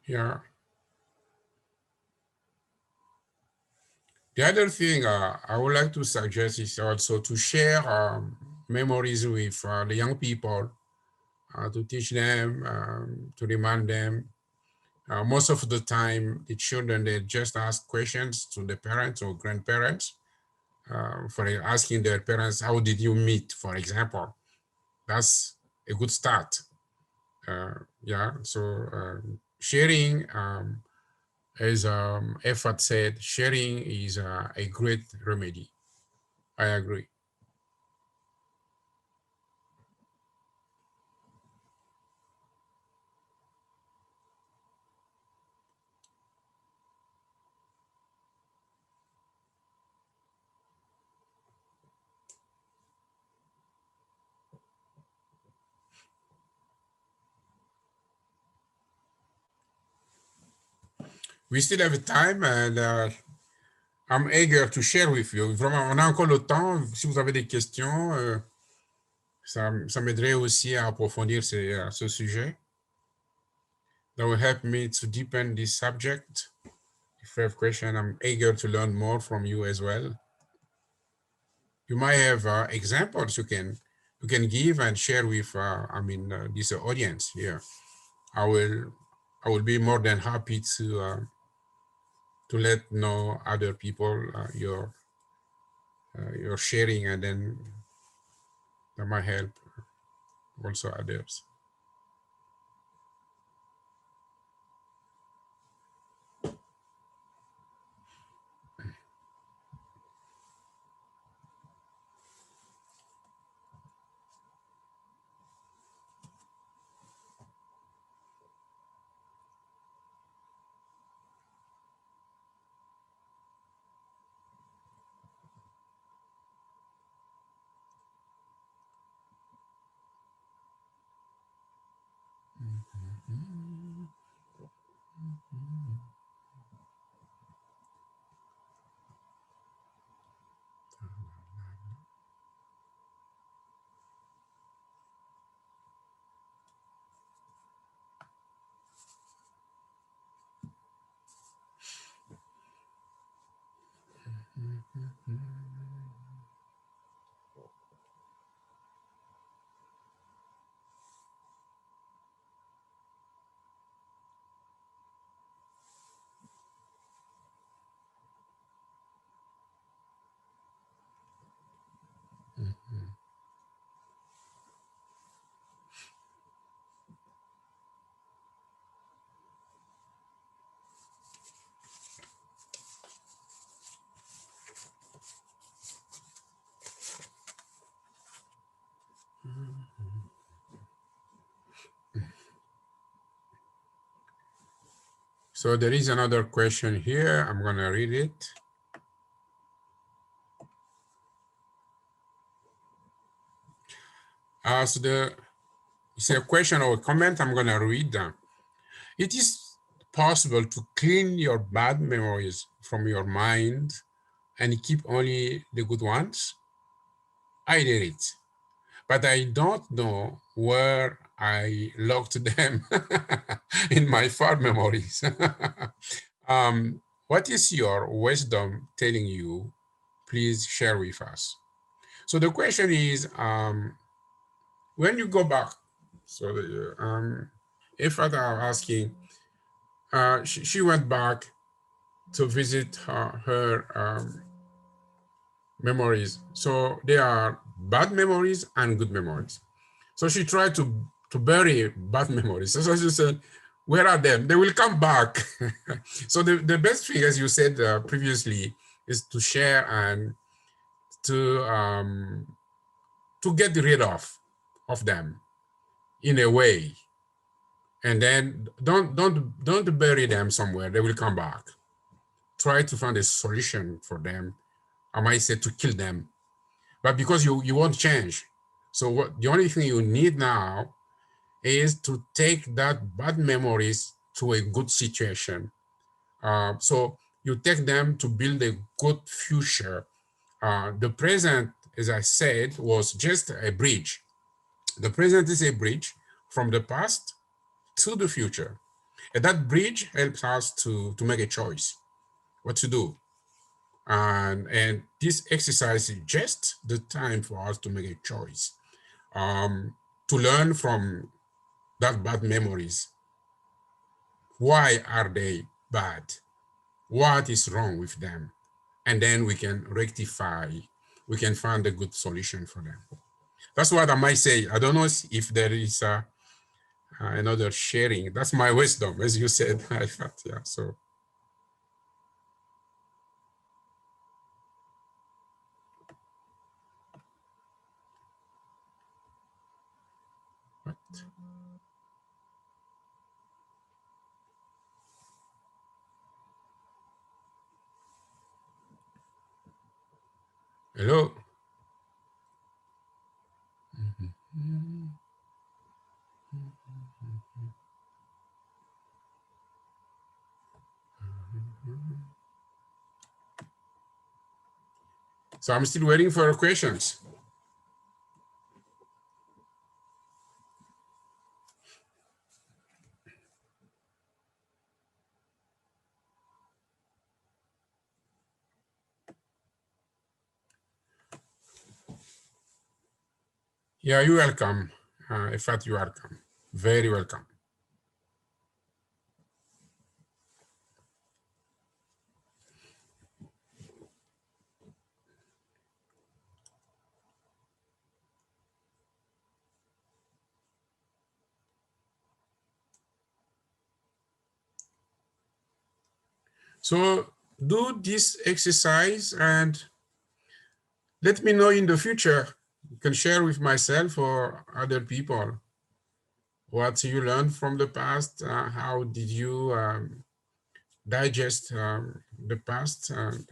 Yeah. The other thing I would like to suggest is also to share memories with the young people, to teach them, to remind them. Most of the time, the children, they just ask questions to the parents or grandparents for asking their parents, how did you meet, for example? That's a good start. Yeah, so sharing, as Effort said, sharing is a great remedy. I agree. We still have time, and I'm eager to share with you. Vraiment, on a encore le temps. Si vous avez des questions, ça m'aiderait aussi à approfondir ce sujet. That will help me to deepen this subject. If you have questions, I'm eager to learn more from you as well. You might have examples you can give and share with this audience here. I will be more than happy to let know other people your sharing, and then that might help also others. So there is another question here. I'm going to read it. It's a question or a comment I'm going to read. It is possible to clean your bad memories from your mind and keep only the good ones? I did it, but I don't know where I locked them in my far memories. What is your wisdom telling you? Please share with us. So the question is, when you go back, so if I are asking, she went back to visit her memories. So there are bad memories and good memories. So she tried to bury bad memories. So she said, where are them? They will come back. So the best thing, as you said previously, is to share and to get rid of them in a way. And then don't bury them somewhere. They will come back. Try to find a solution for them. I might say to kill them, but because you won't change. So the only thing you need now is to take that bad memories to a good situation. So you take them to build a good future. The present, as I said, was just a bridge. The present is a bridge from the past to the future. And that bridge helps us to make a choice, what to do. And this exercise is just the time for us to make a choice, to learn from that bad memories. Why are they bad? What is wrong with them? And then we can rectify, we can find a good solution for them. That's what I might say. I don't know if there is another sharing. That's my wisdom, as you said. I thought, yeah. So. What? Hello. So I'm still waiting for your questions. Yeah, you're welcome. In fact, you're welcome. Very welcome. So do this exercise and let me know in the future. You can share with myself or other people what you learned from the past. How did you digest the past, and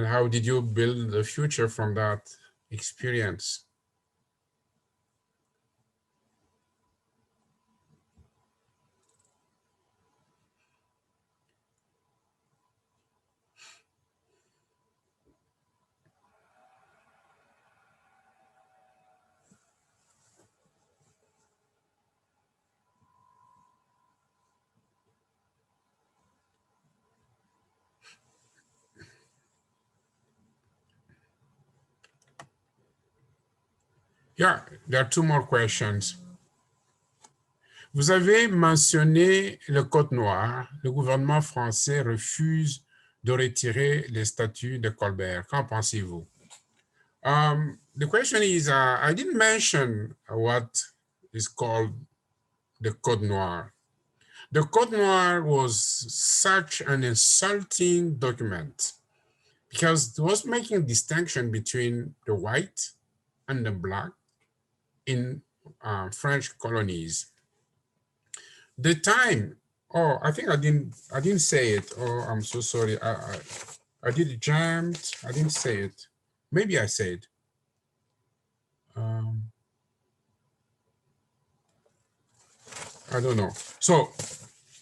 how did you build the future from that experience? Yeah, there are two more questions. Vous avez mentionné le Code noir. Le gouvernement français refuse de retirer les statuts de Colbert. Qu'en pensez-vous? The question is, I didn't mention what is called the Code noir. The Code noir was such an insulting document because it was making a distinction between the white and the black in French colonies. The time, oh, I think I didn't say it. Oh, I'm so sorry. I did jump. I didn't say it. Maybe I said. I don't know. So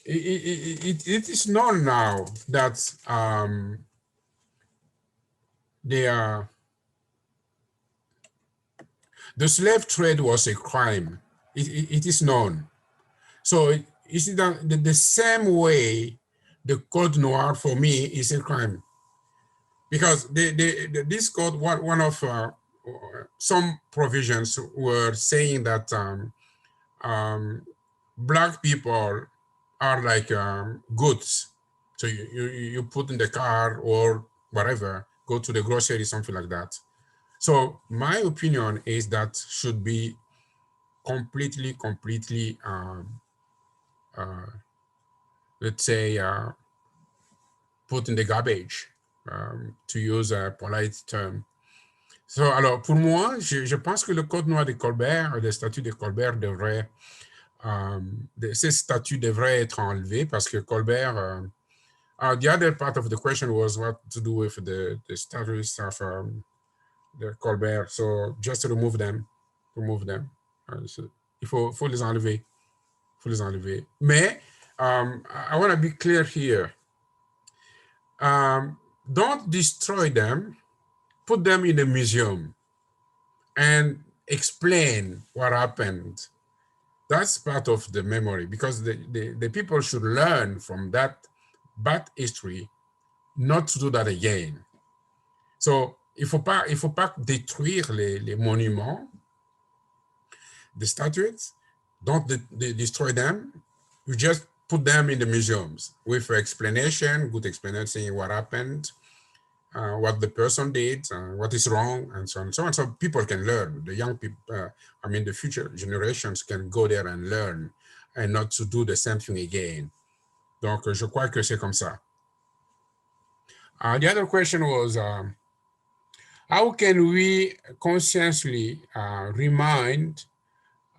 it is known now that the slave trade was a crime. It is known. So it's the same way the Code Noir for me is a crime. Because this code, one of some provisions were saying that black people are like goods. So you put in the car or whatever, go to the grocery, something like that. So my opinion is that should be completely, let's say, put in the garbage, to use a polite term. So, alors, pour moi, je pense que le Code noir de Colbert, le statut de Colbert devrait, ces statuts devraient être enlevés parce que Colbert, the other part of the question was what to do with the status of the Colbert. So, just remove them. Il faut les enlever. Mais, I want to be clear here. Don't destroy them. Put them in a museum and explain what happened. That's part of the memory because the people should learn from that bad history not to do that again. So, il faut pas détruire les monuments, the statues. Don't destroy them. You just put them in the museums with explanation, good explanation, saying what happened, what the person did, what is wrong, and so on, so people can learn. The young people, the future generations can go there and learn and not to do the same thing again. Donc, je crois que c'est comme ça. The other question was, how can we consciously remind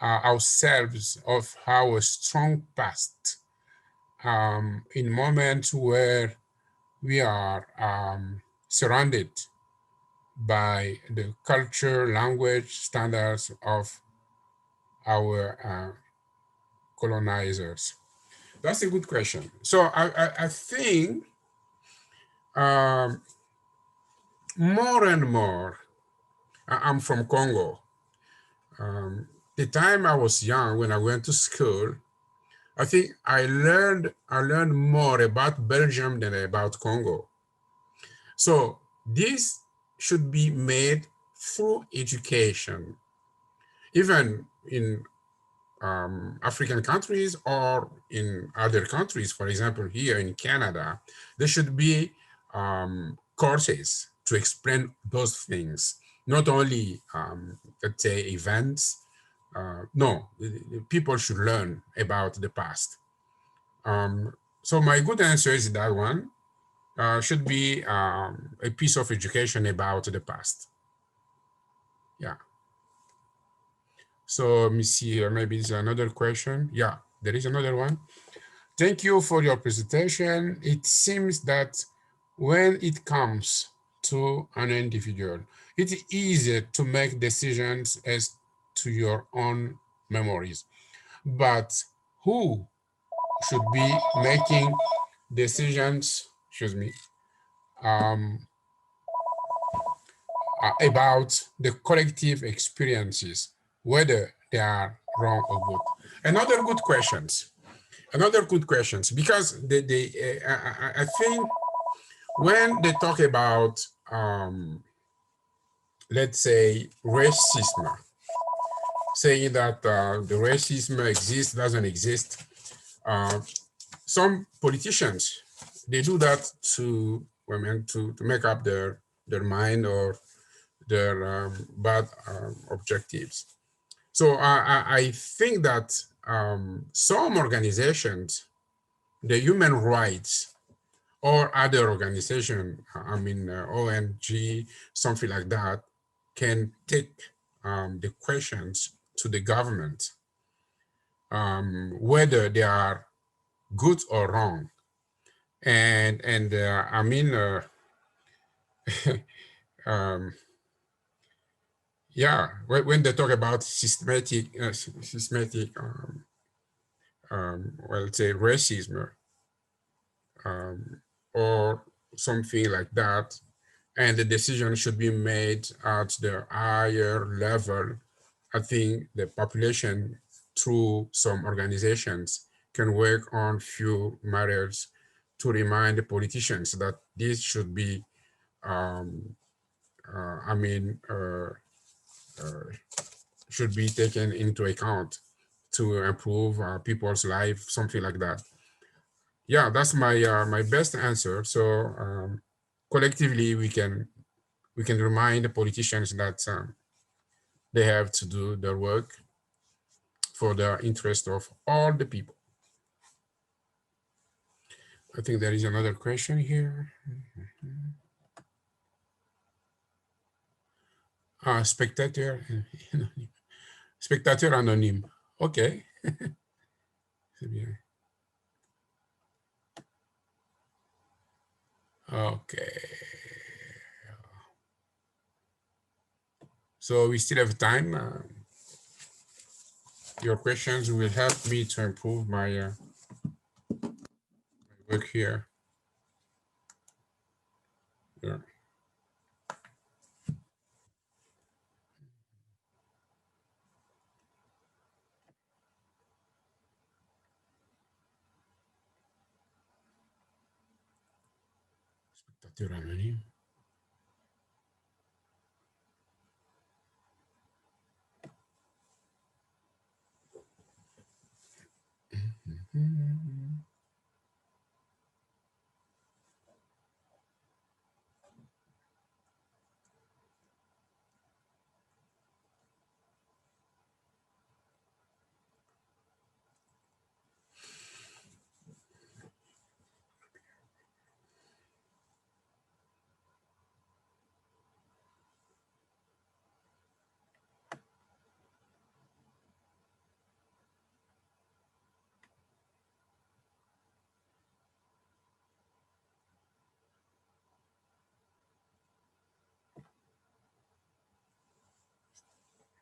ourselves of our strong past in moments where we are surrounded by the culture, language, standards of our colonizers? That's a good question. So I think more and more, I'm from Congo. The time I was young, when I went to school, I think I learned more about Belgium than about Congo. So this should be made through education, even in African countries or in other countries. For example, here in Canada, there should be courses to explain those things, not only, let's say, events. No, people should learn about the past. So my good answer is that one should be a piece of education about the past. Yeah. So let me see here, maybe there's another question. Yeah, there is another one. Thank you for your presentation. It seems that when it comes to an individual, it's easier to make decisions as to your own memories. But who should be making decisions, about the collective experiences, whether they are wrong or good? Another good questions, because I think when they talk about, let's say, racism, saying that the racism exists, doesn't exist. Some politicians, they do that to, to make up their mind or their bad objectives. So I think that some organizations, the human rights or other organization, ONG, something like that, can take the questions to the government, whether they are good or wrong. And um, yeah, when they talk about systematic, well, say racism, or something like that, and the decision should be made at the higher level, I think the population, through some organizations, can work on few matters to remind the politicians that this should be, um, I mean, should be taken into account to improve people's life, something like that. Yeah, that's my best answer. So collectively, we can remind the politicians that they have to do their work for the interest of all the people. I think there is another question here. Spectateur, spectateur anonyme. OK. C'est bien. OK. So we still have time. Your questions will help me to improve my work here. Yeah. Spectateur anonyme.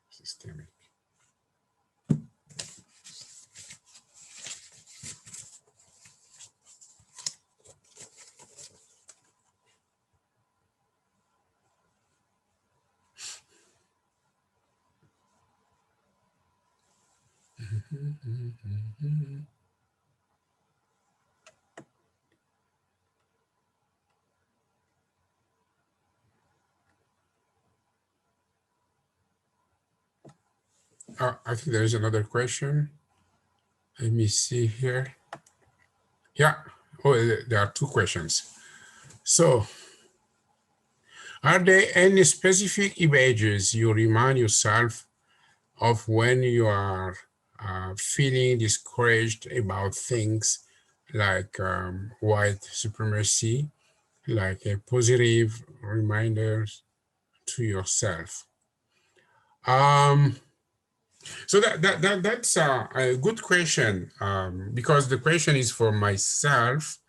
Systemic. I think there is another question. Let me see here. Yeah. Oh, there are two questions. So, are there any specific images you remind yourself of when you are feeling discouraged about things like white supremacy, like a positive reminder to yourself? So that's a good question, because the question is for myself.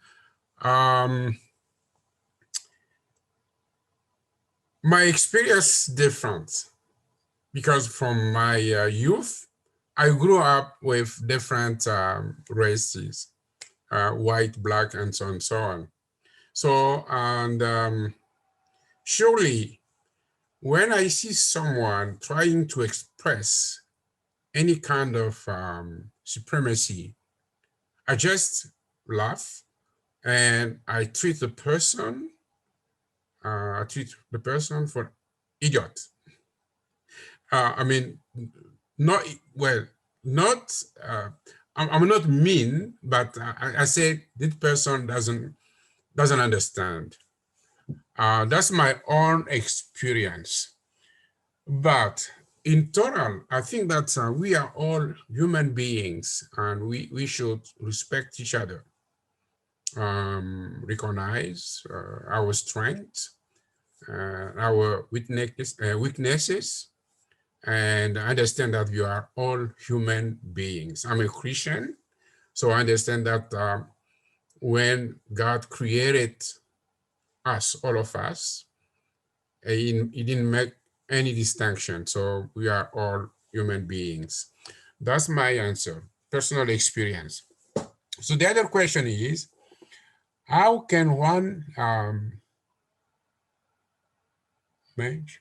My experience different, because from my youth, I grew up with different races, white, black, and so on and so on. So, and surely when I see someone trying to express any kind of supremacy, I just laugh and I treat the person for idiot. I mean, not, well, not, I'm not mean, but I say this person doesn't understand. That's my own experience. But in total, I think that we are all human beings and we should respect each other, recognize our strengths, our weaknesses, and understand that we are all human beings. I'm a Christian, so I understand that when God created us, all of us, he didn't make any distinction. So we are all human beings. That's my answer, personal experience. So the other question is, how can one make,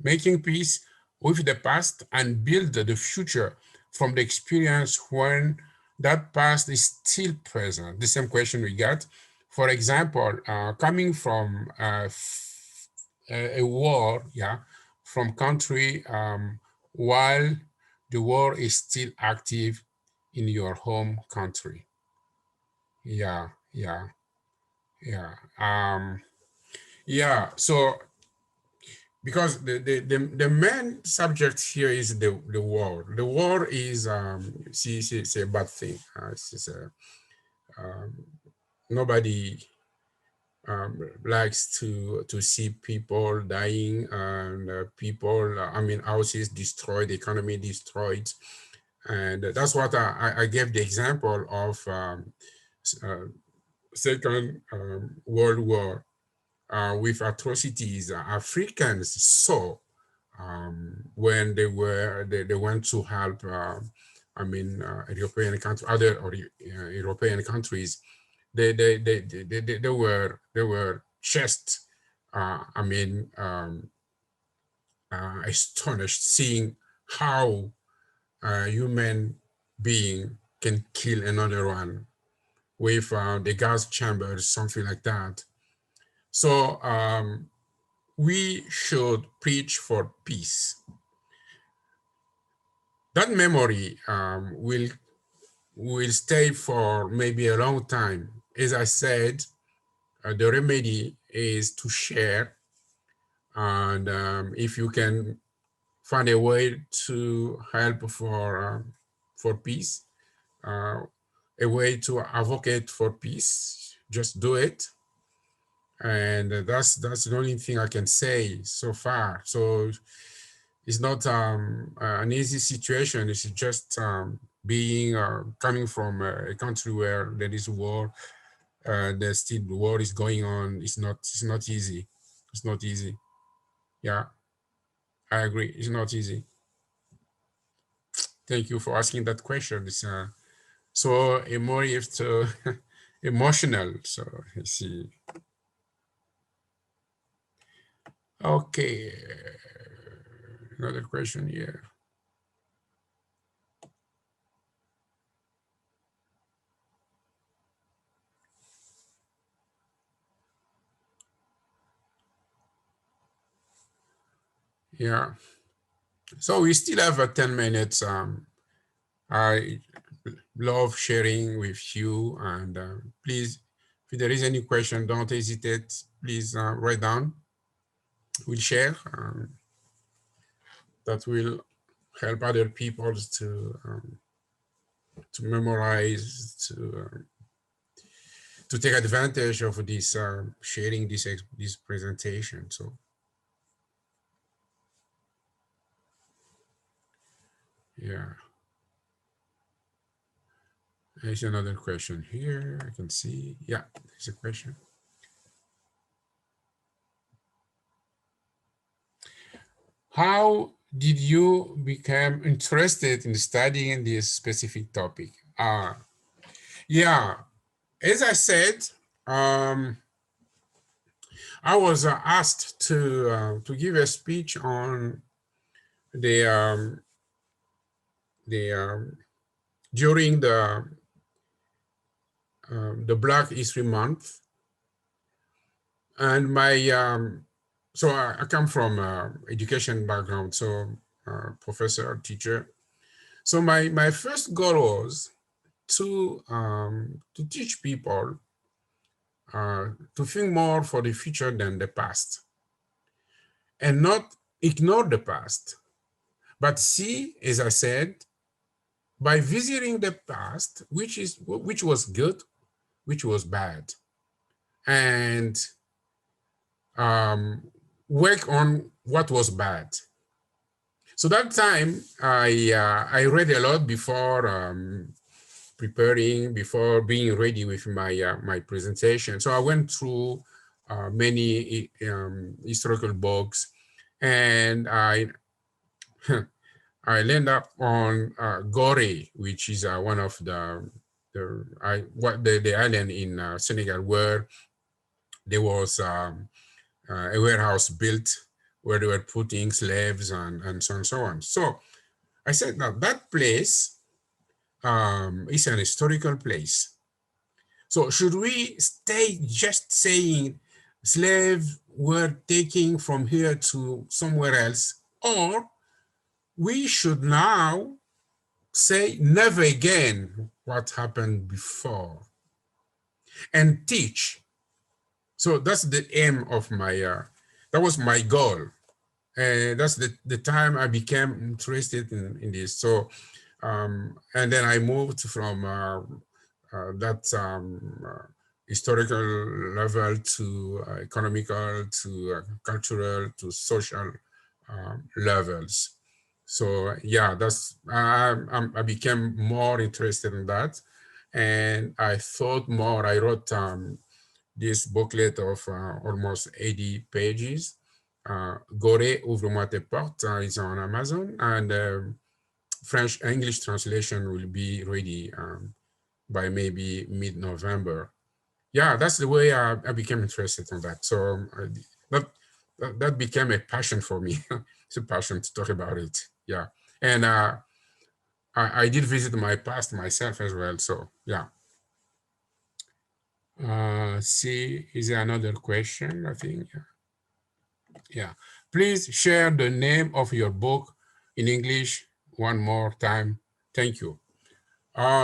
making peace with the past and build the future from the experience when that past is still present? The same question we got. For example, coming from a war, yeah, from country while the war is still active in your home country. Yeah, yeah, yeah. Yeah, so because the main subject here is the war. The war is it's a bad thing. It's a, nobody likes to see people dying and people, I mean, houses destroyed, economy destroyed. And that's what I gave the example of uh, Second World War with atrocities Africans saw when they went to help. I mean, European countries, other or European countries, they were just, I mean, astonished seeing how a human being can kill another one with the gas chambers, something like that. So we should preach for peace. That memory will stay for maybe a long time. As I said, the remedy is to share, and if you can find a way to help for peace, uh, a way to advocate for peace, just do it. And that's the only thing I can say so far. So it's not an easy situation. It's just being coming from a country where there is war. There's still the war is going on. It's not easy. It's not easy. Yeah, I agree. It's not easy. Thank you for asking that question. It's so emotional. So I see. Okay, another question here. Yeah. So we still have 10 minutes. I love sharing with you, and please, if there is any question, don't hesitate. Please write down. We'll share. That will help other people to memorize, to take advantage of this sharing this presentation. So yeah, there's another question here. I can see. Yeah, there's a question. How did you become interested in studying this specific topic? Yeah, as I said, I was asked to give a speech on the during the Black History Month, and my So I come from education background, so professor, teacher. So my first goal was to teach people to think more for the future than the past, and not ignore the past, but see, as I said, by visiting the past, which was good, which was bad, and um, work on what was bad. So that time, I read a lot before preparing, before being ready with my presentation. So I went through many historical books, and I landed up on Gore, which is one of the island in Senegal where there was a warehouse built where they were putting slaves and so on and so on. So I said, now that place is an historical place. So should we stay just saying slaves were taken from here to somewhere else, or we should now say never again what happened before and teach? So that's the aim of that was my goal. And that's the time I became interested in this. So, and then I moved from that historical level to economical, to cultural, to social levels. So yeah, I became more interested in that, and I thought more. I wrote this booklet of almost 80 pages. Gore, ouvre-moi tes portes is on Amazon, and French English translation will be ready by maybe mid-November. Yeah, that's the way I became interested in that. So that became a passion for me. It's a passion to talk about it. Yeah, and I did visit my past myself as well. So yeah. See, is there another question? I think. Yeah. Please share the name of your book in English one more time. Thank you.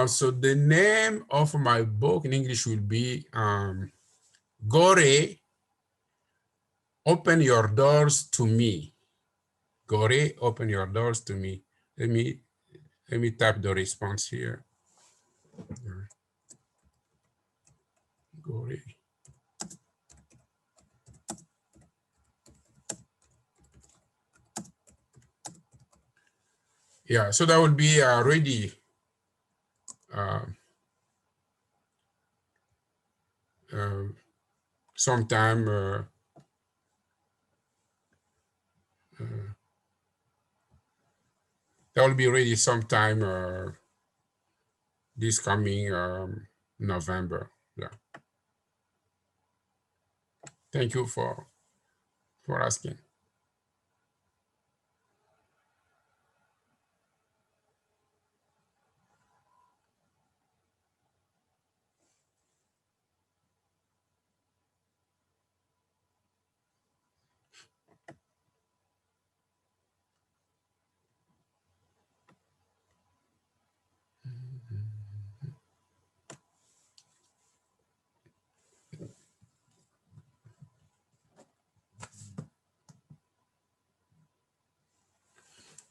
So the name of my book in English will be Gore, Open Your Doors to Me. Gore, Open Your Doors to Me. Let me type the response here. Gore. Yeah, so that will be ready uh, uh, sometime that will be ready sometime this coming November. Yeah. Thank you for asking.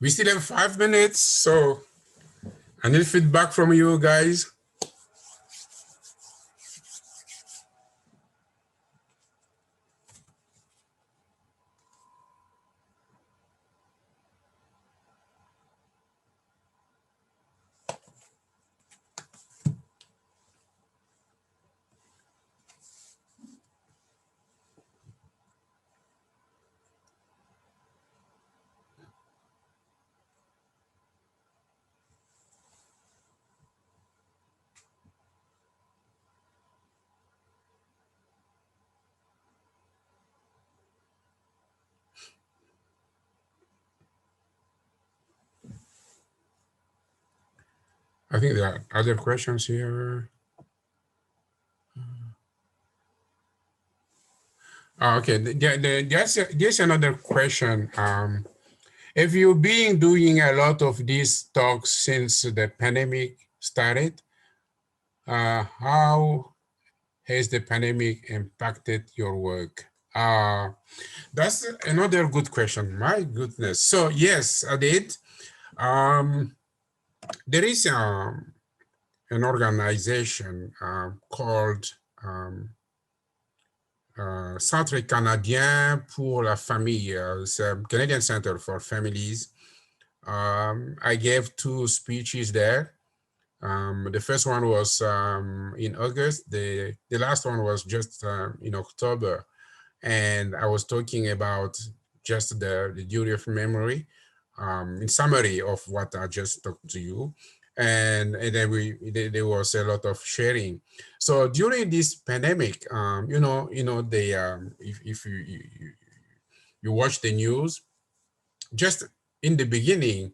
We still have 5 minutes, so I need feedback from you guys. I think there are other questions here. Okay, there's another question. Have you been doing a lot of these talks since the pandemic started? How has the pandemic impacted your work? That's another good question. My goodness. So yes, I did. Um, there is an organization called Centre canadien pour la famille. It's a Canadian Center for Families. I gave 2 speeches there. The first one was in August. The last one was just in October. And I was talking about just the duty of memory, in summary of what I just talked to you. And then there was a lot of sharing. So during this pandemic, they if you watch the news, just in the beginning,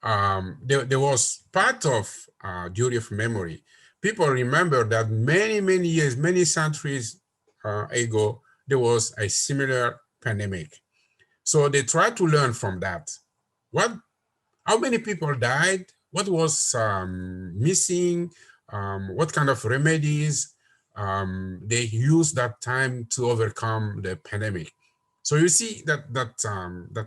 there was part of duty of memory. People remember that many years, many centuries ago, there was a similar pandemic. So they tried to learn from that. How many people died? What was missing? What kind of remedies they used that time to overcome the pandemic? So you see that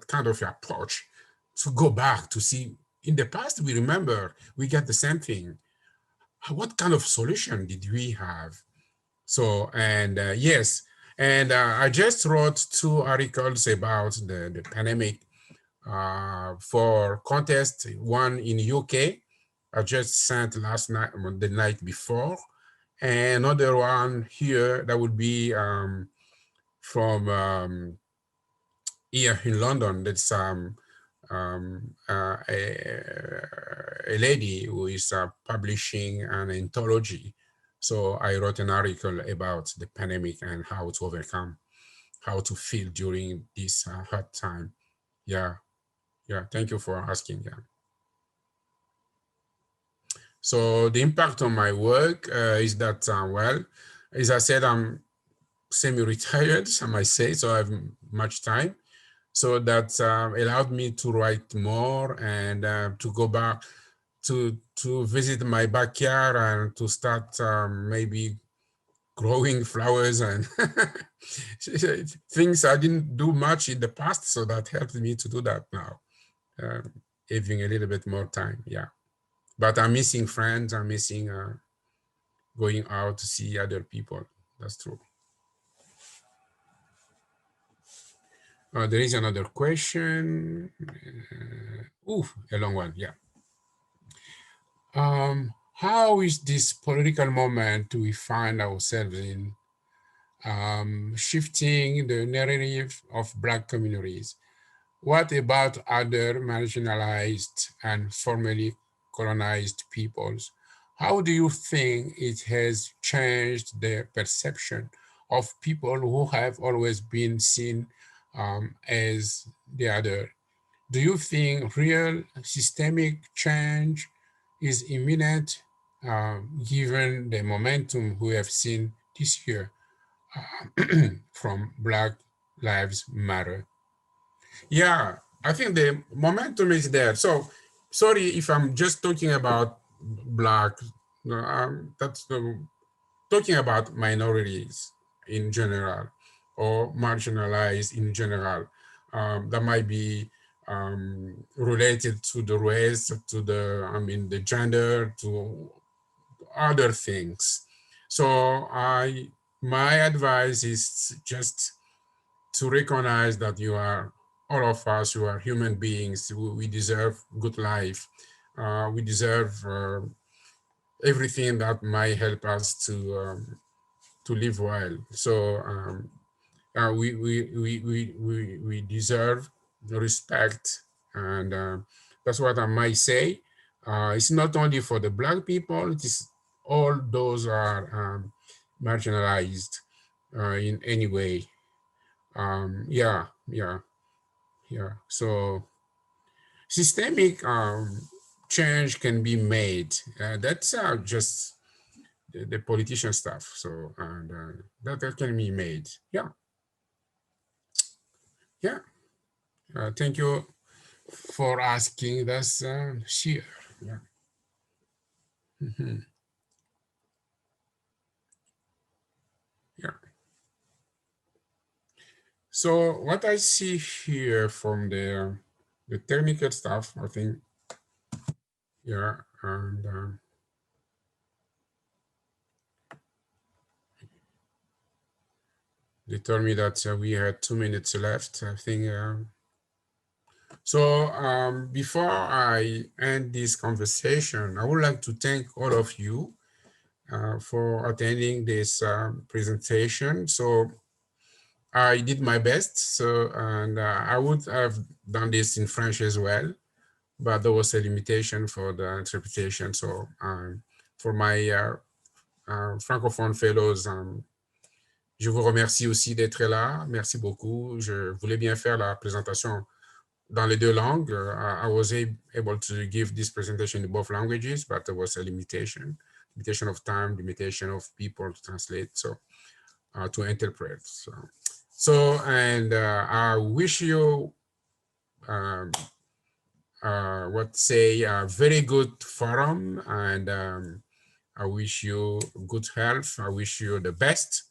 kind of approach to go back to see in the past. We remember we get the same thing. What kind of solution did we have? So and yes, and I just wrote 2 articles about the pandemic for contest, one in UK, I just sent last night, the night before, and another one here that would be from here in London. That's a lady who is publishing an anthology. So I wrote an article about the pandemic and how to overcome, how to feel during this hard time. Yeah. Yeah, thank you for asking. Yeah. So the impact on my work is that, well, as I said, I'm semi-retired, I might say, so I have much time. So that allowed me to write more and to go back to visit my backyard and to start maybe growing flowers and things I didn't do much in the past. So that helped me to do that now, having a little bit more time. Yeah. But I'm missing friends. I'm missing going out to see other people. That's true. There is another question. A long one. Yeah. How is this political moment we find ourselves in shifting the narrative of Black communities? What about other marginalized and formerly colonized peoples? How do you think it has changed the perception of people who have always been seen as the other? Do you think real systemic change is imminent, given the momentum we have seen this year from Black Lives Matter? Yeah, I think the momentum is there. So sorry if I'm just talking about Black, no, that's talking about minorities in general or marginalized in general. That might be related to the race, to the gender, to other things. So my advice is just to recognize that all of us, you are human beings. We deserve good life. We deserve everything that might help us to live well. So we deserve respect, and that's what I might say. It's not only for the Black people; it is all those who are marginalized in any way. Yeah, yeah, yeah. So systemic change can be made. That's just the politician stuff. So and that can be made. Yeah. Yeah, thank you for asking. That's sheer. Yeah. Mhm. Yeah. So what I see here from the technical stuff, I think, yeah, and they told me that we had 2 minutes left. I think. So before I end this conversation, I would like to thank all of you for attending this presentation. So I did my best. So, and I would have done this in French as well, but there was a limitation for the interpretation. So for my francophone fellows, je vous remercie aussi d'être là. Merci beaucoup. Je voulais bien faire la présentation dans les deux langues. I was able to give this presentation in both languages, but there was a limitation of time, limitation of people to translate, so to interpret. So and I wish you a very good forum, and I wish you good health. I wish you the best.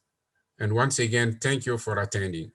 And once again, thank you for attending.